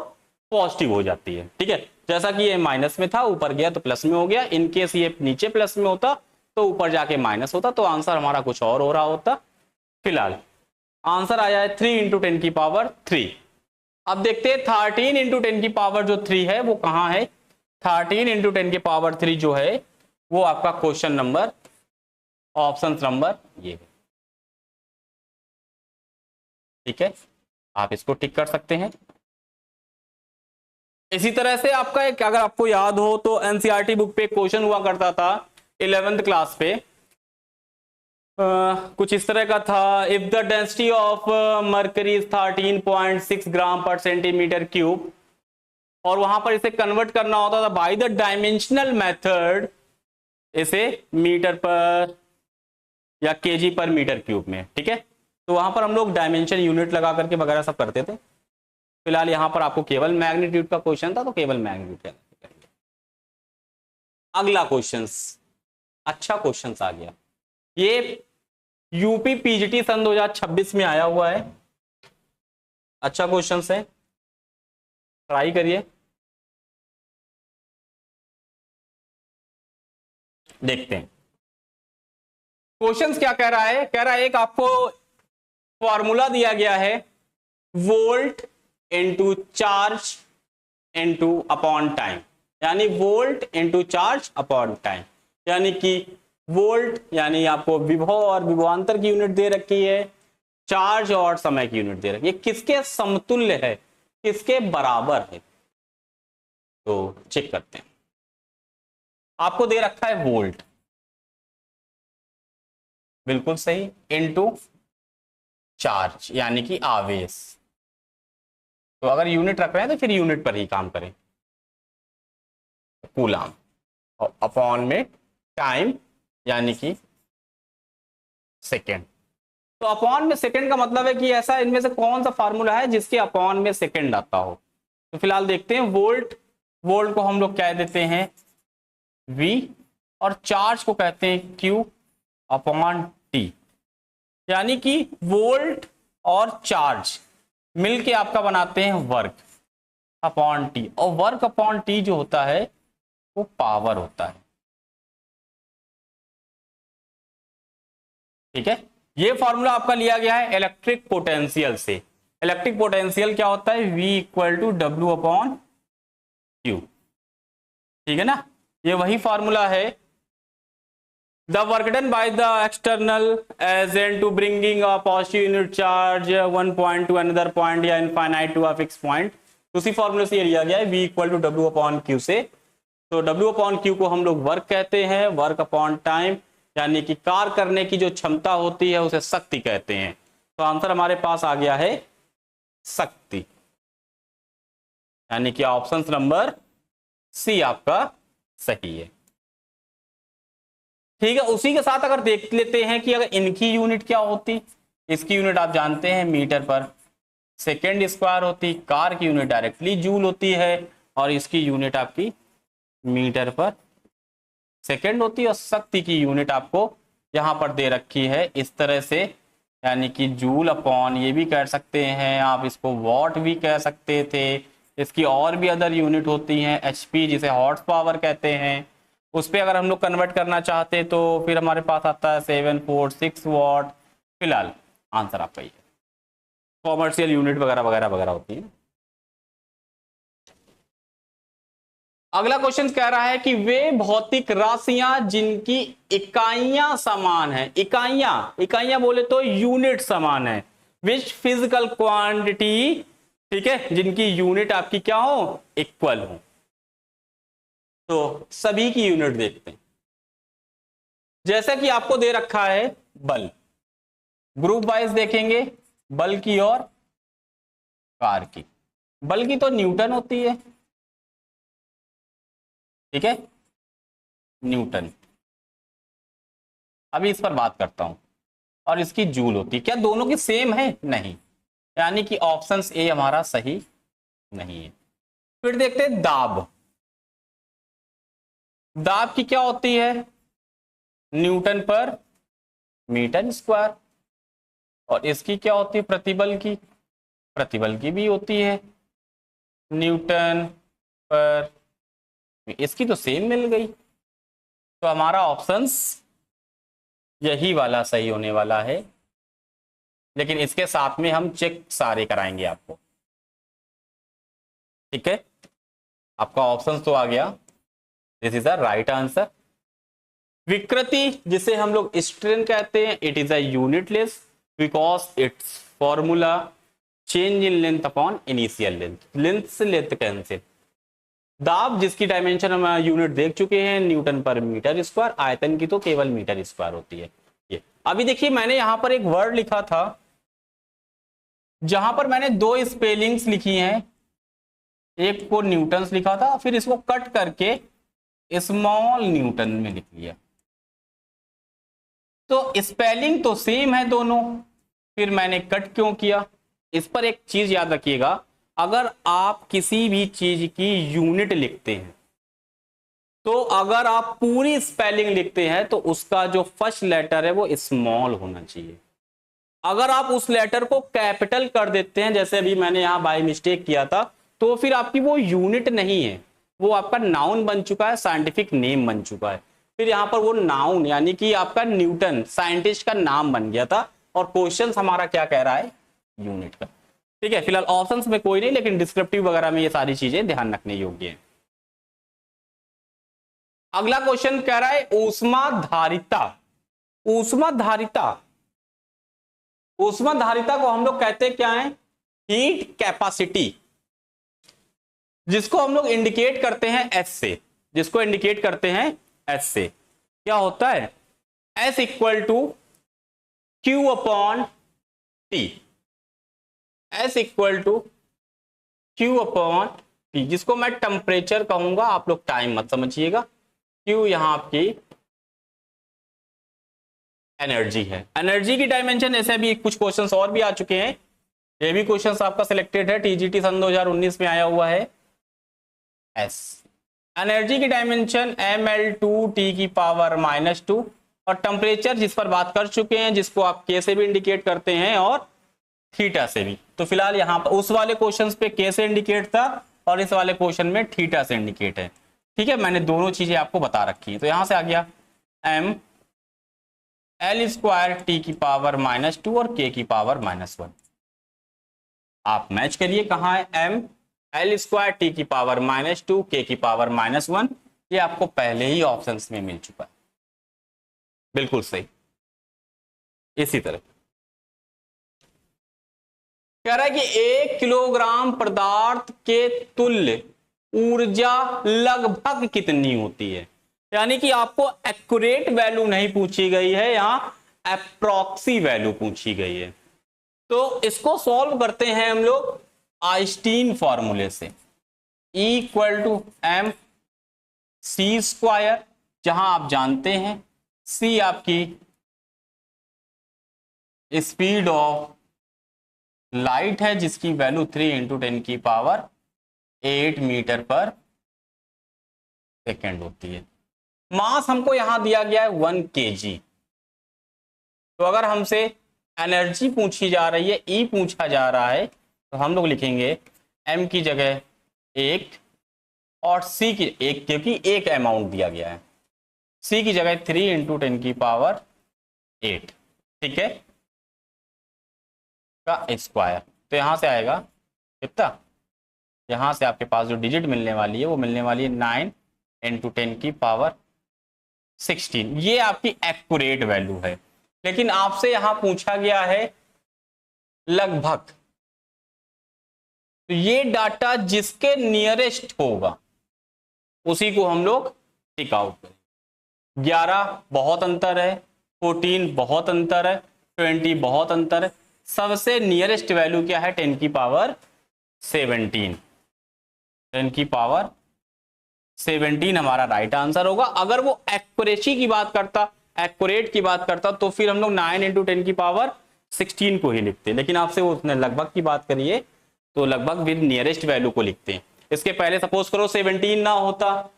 पॉजिटिव हो जाती है। ठीक है, जैसा कि ये माइनस में था, ऊपर गया तो प्लस में हो गया। इनकेस ये नीचे प्लस में होता तो ऊपर जाके माइनस होता, तो आंसर हमारा कुछ और हो रहा होता। फिलहाल आंसर आया है 3 इंटू 10 की पावर 3। अब देखते हैं 13 इंटू 10 की पावर जो 3 है वो कहां है। 13 इंटू 10 की पावर 3 जो है वो आपका क्वेश्चन नंबर, ऑप्शन नंबर ये है। ठीक है, आप इसको टिक कर सकते हैं। इसी तरह से आपका एक, अगर आपको याद हो तो एनसीईआरटी बुक पे क्वेश्चन हुआ करता था 11th क्लास पे, कुछ इस तरह का था, if the density of mercury is 13.6 gram per centimetre cube, और वहां पर इसे कन्वर्ट करना होता था बाय द डायमेंशनल मेथड, इसे मीटर पर या केजी पर मीटर क्यूब में। ठीक है, तो वहां पर हम लोग डायमेंशन यूनिट लगा करके वगैरह सब करते थे। फिलहाल यहां पर आपको केवल मैग्नीट्यूड का क्वेश्चन था तो केवल मैग्नीट्यूड करेंगे। अगला क्वेश्चन, अच्छा क्वेश्चन आ गया, ये यूपी पीजीटी सन 2026 में आया हुआ है। अच्छा क्वेश्चन है, ट्राई करिए। देखते हैं क्वेश्चन क्या कह रहा है। कह रहा है एक आपको फॉर्मूला दिया गया है, volt into charge into upon time, यानी volt into charge upon time, यानी कि वोल्ट यानी आपको विभव और विभवांतर की यूनिट दे रखी है, चार्ज और समय की यूनिट दे रखी है। किसके समतुल्य है, किसके बराबर है, तो चेक करते हैं। आपको दे रखा है वोल्ट, बिल्कुल सही, इनटू चार्ज यानी कि आवेश। तो अगर यूनिट रख रहे हैं तो फिर यूनिट पर ही काम करें, कूलाम, और अपॉन में टाइम यानी कि सेकेंड। तो अपॉन में सेकेंड का मतलब है कि ऐसा इनमें से कौन सा फार्मूला है जिसके अपॉन में सेकेंड आता हो। तो फिलहाल देखते हैं, वोल्ट, वोल्ट को हम लोग कह देते हैं V, और चार्ज को कहते हैं Q, अपॉन टी, यानी कि वोल्ट और चार्ज मिलके आपका बनाते हैं वर्क अपॉन टी, और वर्क अपॉन टी जो होता है वो पावर होता है। ठीक है, ये फॉर्मूला आपका लिया गया है इलेक्ट्रिक पोटेंशियल से। इलेक्ट्रिक पोटेंशियल क्या होता है? V equal to W upon Q. ठीक है ना, ये वही फॉर्मूला है। The work done by the external agent to bringing a positive unit charge one point to another point या infinite to a fix point, उसी फॉर्मूले से ये लिया गया है V equal to W upon Q से। तो डब्ल्यू अपॉन क्यू को हम लोग वर्क कहते हैं, वर्क अपॉन टाइम, यानी कि कार्य करने की जो क्षमता होती है उसे शक्ति कहते हैं। तो आंसर हमारे पास आ गया है शक्ति, यानी कि ऑप्शन नंबर सी आपका सही है। ठीक है, उसी के साथ अगर देख लेते हैं कि अगर इनकी यूनिट क्या होती, इसकी यूनिट आप जानते हैं मीटर पर सेकेंड स्क्वायर होती, कार की यूनिट डायरेक्टली जूल होती है, और इसकी यूनिट आपकी मीटर पर सेकेंड होती है, और शक्ति की यूनिट आपको यहां पर दे रखी है इस तरह से, यानी कि जूल अपॉन, ये भी कह सकते हैं आप, इसको वॉट भी कह सकते थे। इसकी और भी अदर यूनिट होती हैं, एचपी जिसे हॉर्स पावर कहते हैं, उस पर अगर हम लोग कन्वर्ट करना चाहते हैं तो फिर हमारे पास आता है 746 वॉट। फिलहाल आंसर आपका ही है, कॉमर्शियल यूनिट वगैरह वगैरह वगैरह होती है। अगला क्वेश्चन कह रहा है कि वे भौतिक राशियां जिनकी इकाइयां समान है, इकाइयां बोले तो यूनिट समान है, विच फिजिकल क्वांटिटी, ठीक है, जिनकी यूनिट आपकी क्या हो, इक्वल हो। तो सभी की यूनिट देखते हैं। जैसा कि आपको दे रखा है बल, ग्रुप वाइज देखेंगे बल की और कार की। बल की तो न्यूटन होती है, ठीक है, न्यूटन। अभी इस पर बात करता हूं, और इसकी जूल होती है। क्या दोनों की सेम है? नहीं, यानी कि ऑप्शन ए हमारा सही नहीं है। फिर देखते हैं दाब। दाब की क्या होती है? न्यूटन पर मीटर स्क्वायर। और इसकी क्या होती है? प्रतिबल की, प्रतिबल की भी होती है न्यूटन पर, इसकी तो सेम मिल गई। तो हमारा ऑप्शंस यही वाला सही होने वाला है, लेकिन इसके साथ में हम चेक सारे कराएंगे आपको। ठीक है, आपका ऑप्शंस तो आ गया, this is the right answer. विकृति जिसे हम लोग स्ट्रेन कहते हैं, it is a unitless because it's formula change in length upon initial length, length से लेंथ कैंसिल। दाब जिसकी डायमेंशन हम यूनिट देख चुके हैं, न्यूटन पर मीटर स्क्वायर, आयतन की तो केवल मीटर स्क्वायर होती है। ये अभी देखिए मैंने यहां पर एक वर्ड लिखा था, जहां पर मैंने दो स्पेलिंग्स लिखी हैं, एक को न्यूटन्स लिखा था, फिर इसको कट करके स्मॉल न्यूटन में लिख लिया। तो स्पेलिंग तो सेम है दोनों, फिर मैंने कट क्यों किया? इस पर एक चीज याद रखिएगा, अगर आप किसी भी चीज की यूनिट लिखते हैं, तो अगर आप पूरी स्पेलिंग लिखते हैं तो उसका जो फर्स्ट लेटर है वो स्मॉल होना चाहिए। अगर आप उस लेटर को कैपिटल कर देते हैं, जैसे अभी मैंने यहां बाय मिस्टेक किया था, तो फिर आपकी वो यूनिट नहीं है, वो आपका नाउन बन चुका है, साइंटिफिक नेम बन चुका है। फिर यहां पर वो नाउन यानी कि आपका न्यूटन साइंटिस्ट का नाम बन गया था, और क्वेश्चन हमारा क्या कह रहा है? यूनिट का। ठीक है, फिलहाल ऑप्शंस में कोई नहीं, लेकिन डिस्क्रिप्टिव वगैरह में ये सारी चीजें ध्यान रखने योग्य है। अगला क्वेश्चन कह रहा है ऊष्माधारिता। ऊष्माधारिता, ऊष्माधारिता को हम लोग कहते हैं क्या है? हीट कैपेसिटी, जिसको हम लोग इंडिकेट करते हैं एस से, जिसको इंडिकेट करते हैं एस से। क्या होता है? S equal to Q upon T, S equal to Q upon T, जिसको मैं टेम्परेचर कहूंगा, आप लोग टाइम मत समझिएगा। क्यू यहां आपकी एनर्जी है। एनर्जी की डायमेंशन, ऐसे भी कुछ क्वेश्चंस और भी आ चुके हैं, ये भी क्वेश्चंस आपका सिलेक्टेड है, टीजीटी सन 2019 में आया हुआ है। एस एनर्जी की डायमेंशन ml2 t की पावर -2, और टेम्परेचर जिस पर बात कर चुके हैं, जिसको आप के से भी इंडिकेट करते हैं और थीटा से भी। तो फिलहाल यहाँ पर उस वाले क्वेश्चंस पे के से इंडिकेट था और इस वाले क्वेश्चन में थीटा से इंडिकेट है। ठीक है, मैंने दोनों चीजें आपको बता रखी है। तो यहां से आ गया m l स्क्वायर टी की पावर -2 और k की पावर -1। आप मैच करिए कहां है m l स्क्वायर टी की पावर -2 k की पावर -1, ये आपको पहले ही ऑप्शंस में मिल चुका है। बिल्कुल सही। इसी तरह कह रहा है कि 1 किलोग्राम पदार्थ के तुल्य ऊर्जा लगभग कितनी होती है। यानी कि आपको एक्यूरेट वैल्यू नहीं पूछी गई है, यहां अप्रॉक्सी वैल्यू पूछी गई है। तो इसको सॉल्व करते हैं हम लोग आइंस्टीन फॉर्मूले से। E = mc², जहां आप जानते हैं c आपकी स्पीड ऑफ लाइट है, जिसकी वैल्यू 3 × 10⁸ मीटर पर सेकेंड होती है। मास हमको यहां दिया गया है 1 kg। तो अगर हमसे एनर्जी पूछी जा रही है, E पूछा जा रहा है, तो हम लोग लिखेंगे m की जगह 1 और c की 1, क्योंकि एक अमाउंट दिया गया है, c की जगह 3 × 10⁸। ठीक है, का स्क्वायर। तो यहां से आएगा कितना, यहां से आपके पास जो डिजिट मिलने वाली है वो मिलने वाली है 9 × 10⁻16। ये आपकी एक्यूरेट वैल्यू है। लेकिन आपसे यहां पूछा गया है लगभग, तो ये डाटा जिसके नियरेस्ट होगा उसी को हम लोग टिक आउट करें। 11 बहुत अंतर है, 14 बहुत अंतर है, 20 बहुत अंतर है, सबसे नियरेस्ट वैल्यू क्या है 10⁻17। 10⁻17 हमारा राइट आंसर होगा। अगर वो एक्यूरेसी की बात करता, एक्यूरेट की बात करता, तो फिर हम लोग 9 × 10⁻16 को ही लिखते। लेकिन आपसे वो उसने लगभग की बात करी है, तो लगभग विद नियरेस्ट वैल्यू को लिखते हैं। इसके पहले सपोज करो 17 ना होता,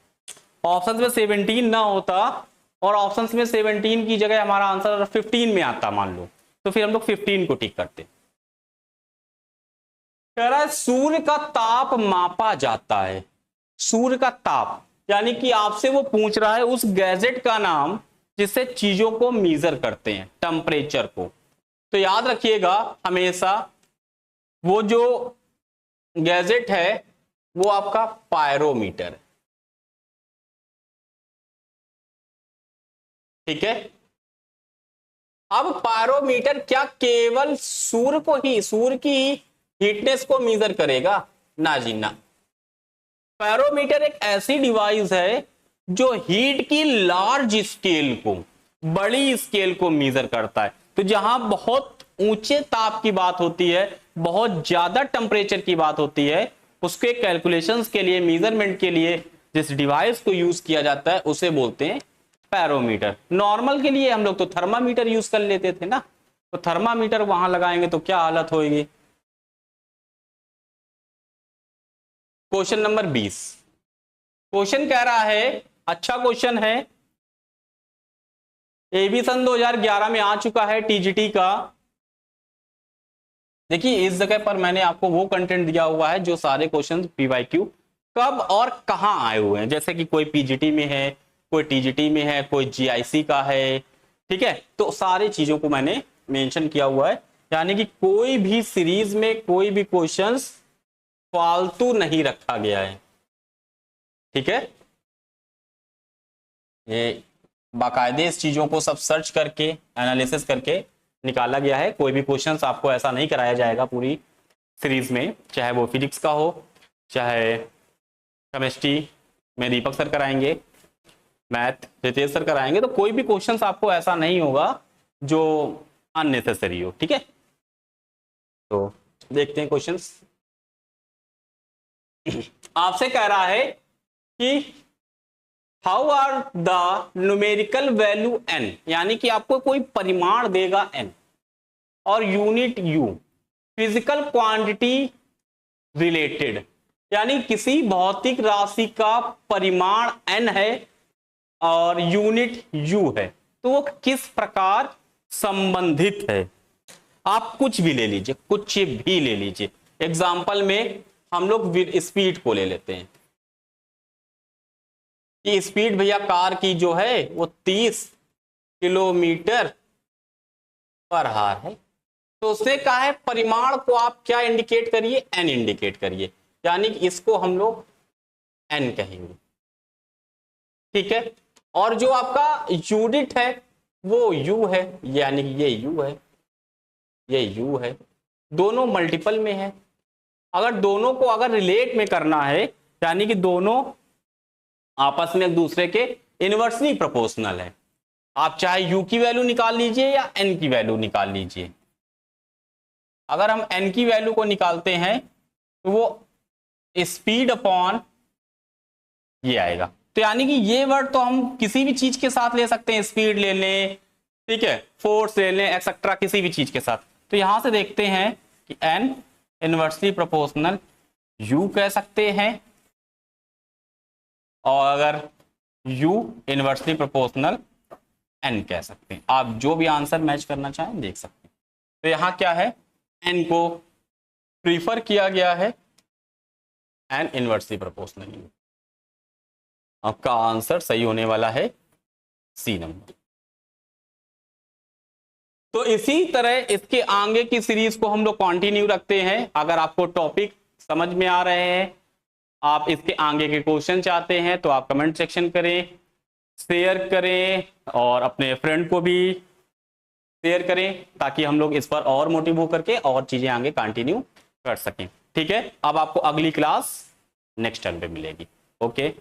ऑप्शन में 17 ना होता और ऑप्शन में 17 की जगह हमारा आंसर 15 में आता मान लो, तो फिर हम लोग 15 को टिक करते। कह रहा है सूर्य का ताप मापा जाता है। सूर्य का ताप यानी कि आपसे वो पूछ रहा है उस गैजेट का नाम जिससे चीजों को मीजर करते हैं, टेम्परेचर को। तो याद रखिएगा हमेशा वो जो गैजेट है वो आपका पायरोमीटर है। ठीक है, अब पायरोमीटर क्या केवल सूर्य को ही, सूर्य की हीटनेस को मीजर करेगा? ना जी ना। पायरोमीटर एक ऐसी डिवाइस है जो हीट की लार्ज स्केल को, बड़ी स्केल को मीजर करता है। तो जहां बहुत ऊंचे ताप की बात होती है, बहुत ज्यादा टेम्परेचर की बात होती है, उसके कैलकुलेशंस के लिए, मेजरमेंट के लिए जिस डिवाइस को यूज किया जाता है उसे बोलते हैं पैरोमीटर। नॉर्मल के लिए हम लोग तो थर्मामीटर यूज कर लेते थे ना, तो थर्मामीटर वहां लगाएंगे तो क्या हालत होगी। Question number 20। क्वेश्चन कह रहा है, अच्छा क्वेश्चन है, ये भी सन 2011 में आ चुका है टीजीटी का। देखिए इस जगह पर मैंने आपको वो कंटेंट दिया हुआ है जो सारे क्वेश्चन पीवाईक्यू कब और कहां आए हुए हैं, जैसे कि कोई पीजीटी में है, कोई टीजीटी में है, कोई जीआईसी का है। ठीक है, तो सारी चीजों को मैंने मेंशन किया हुआ है, यानी कि कोई भी सीरीज में कोई भी क्वेश्चंस फालतू नहीं रखा गया है। ठीक है, ये बाकायदे इस चीजों को सब सर्च करके, एनालिसिस करके निकाला गया है। कोई भी क्वेश्चंस आपको ऐसा नहीं कराया जाएगा पूरी सीरीज में, चाहे वो फिजिक्स का हो, चाहे केमिस्ट्री में दीपक सर कराएंगे, मैथ रितेश सर कराएंगे, तो कोई भी क्वेश्चंस आपको ऐसा नहीं होगा जो अननेसेसरी हो। ठीक है, तो देखते हैं क्वेश्चंस। आपसे कह रहा है कि how are the numerical value n, यानी कि आपको कोई परिमाण देगा n और unit u, physical quantity related, यानी किसी भौतिक राशि का परिमाण n है और यूनिट u है। तो वो किस प्रकार संबंधित है। आप कुछ भी ले लीजिए, कुछ भी ले लीजिए। एग्जाम्पल में हम लोग स्पीड को ले लेते हैं कि स्पीड भैया कार की जो है वो 30 किलोमीटर पर आवर है। तो उससे कहा है परिमाण को आप क्या इंडिकेट करिए, एन इंडिकेट करिए, यानी कि इसको हम लोग एन कहेंगे, ठीक है। और जो आपका यूनिट है वो यू है, यानी कि ये यू है, ये यू है, दोनों मल्टीपल में है। अगर दोनों को अगर रिलेट में करना है, यानी कि दोनों आपस में एक दूसरे के इनवर्सली प्रोपोर्शनल है। आप चाहे यू की वैल्यू निकाल लीजिए या एन की वैल्यू निकाल लीजिए। अगर हम एन की वैल्यू को निकालते हैं तो वो स्पीड अपॉन ये आएगा। तो यानी कि ये वर्ड तो हम किसी भी चीज के साथ ले सकते हैं, स्पीड ले लें, ठीक है, फोर्स ले लें, एक्सेट्रा, किसी भी चीज के साथ। तो यहां से देखते हैं कि एन इनवर्सली प्रोपोर्शनल यू कह सकते हैं, और अगर u इनवर्सली प्रोपोर्शनल n कह सकते हैं। आप जो भी आंसर मैच करना चाहें देख सकते हैं। तो यहां क्या है, n को प्रीफर किया गया है, n इनवर्सली प्रोपोर्शनल। आपका आंसर सही होने वाला है सी नंबर। तो इसी तरह इसके आगे की सीरीज को हम लोग कंटिन्यू रखते हैं। अगर आपको टॉपिक समझ में आ रहे हैं, आप इसके आगे के क्वेश्चन चाहते हैं, तो आप कमेंट सेक्शन करें, शेयर करें और अपने फ्रेंड को भी शेयर करें, ताकि हम लोग इस पर और मोटिव होकर के और चीजें आगे कंटिन्यू कर सकें। ठीक है, अब आपको अगली क्लास नेक्स्ट टाइम पे मिलेगी। ओके।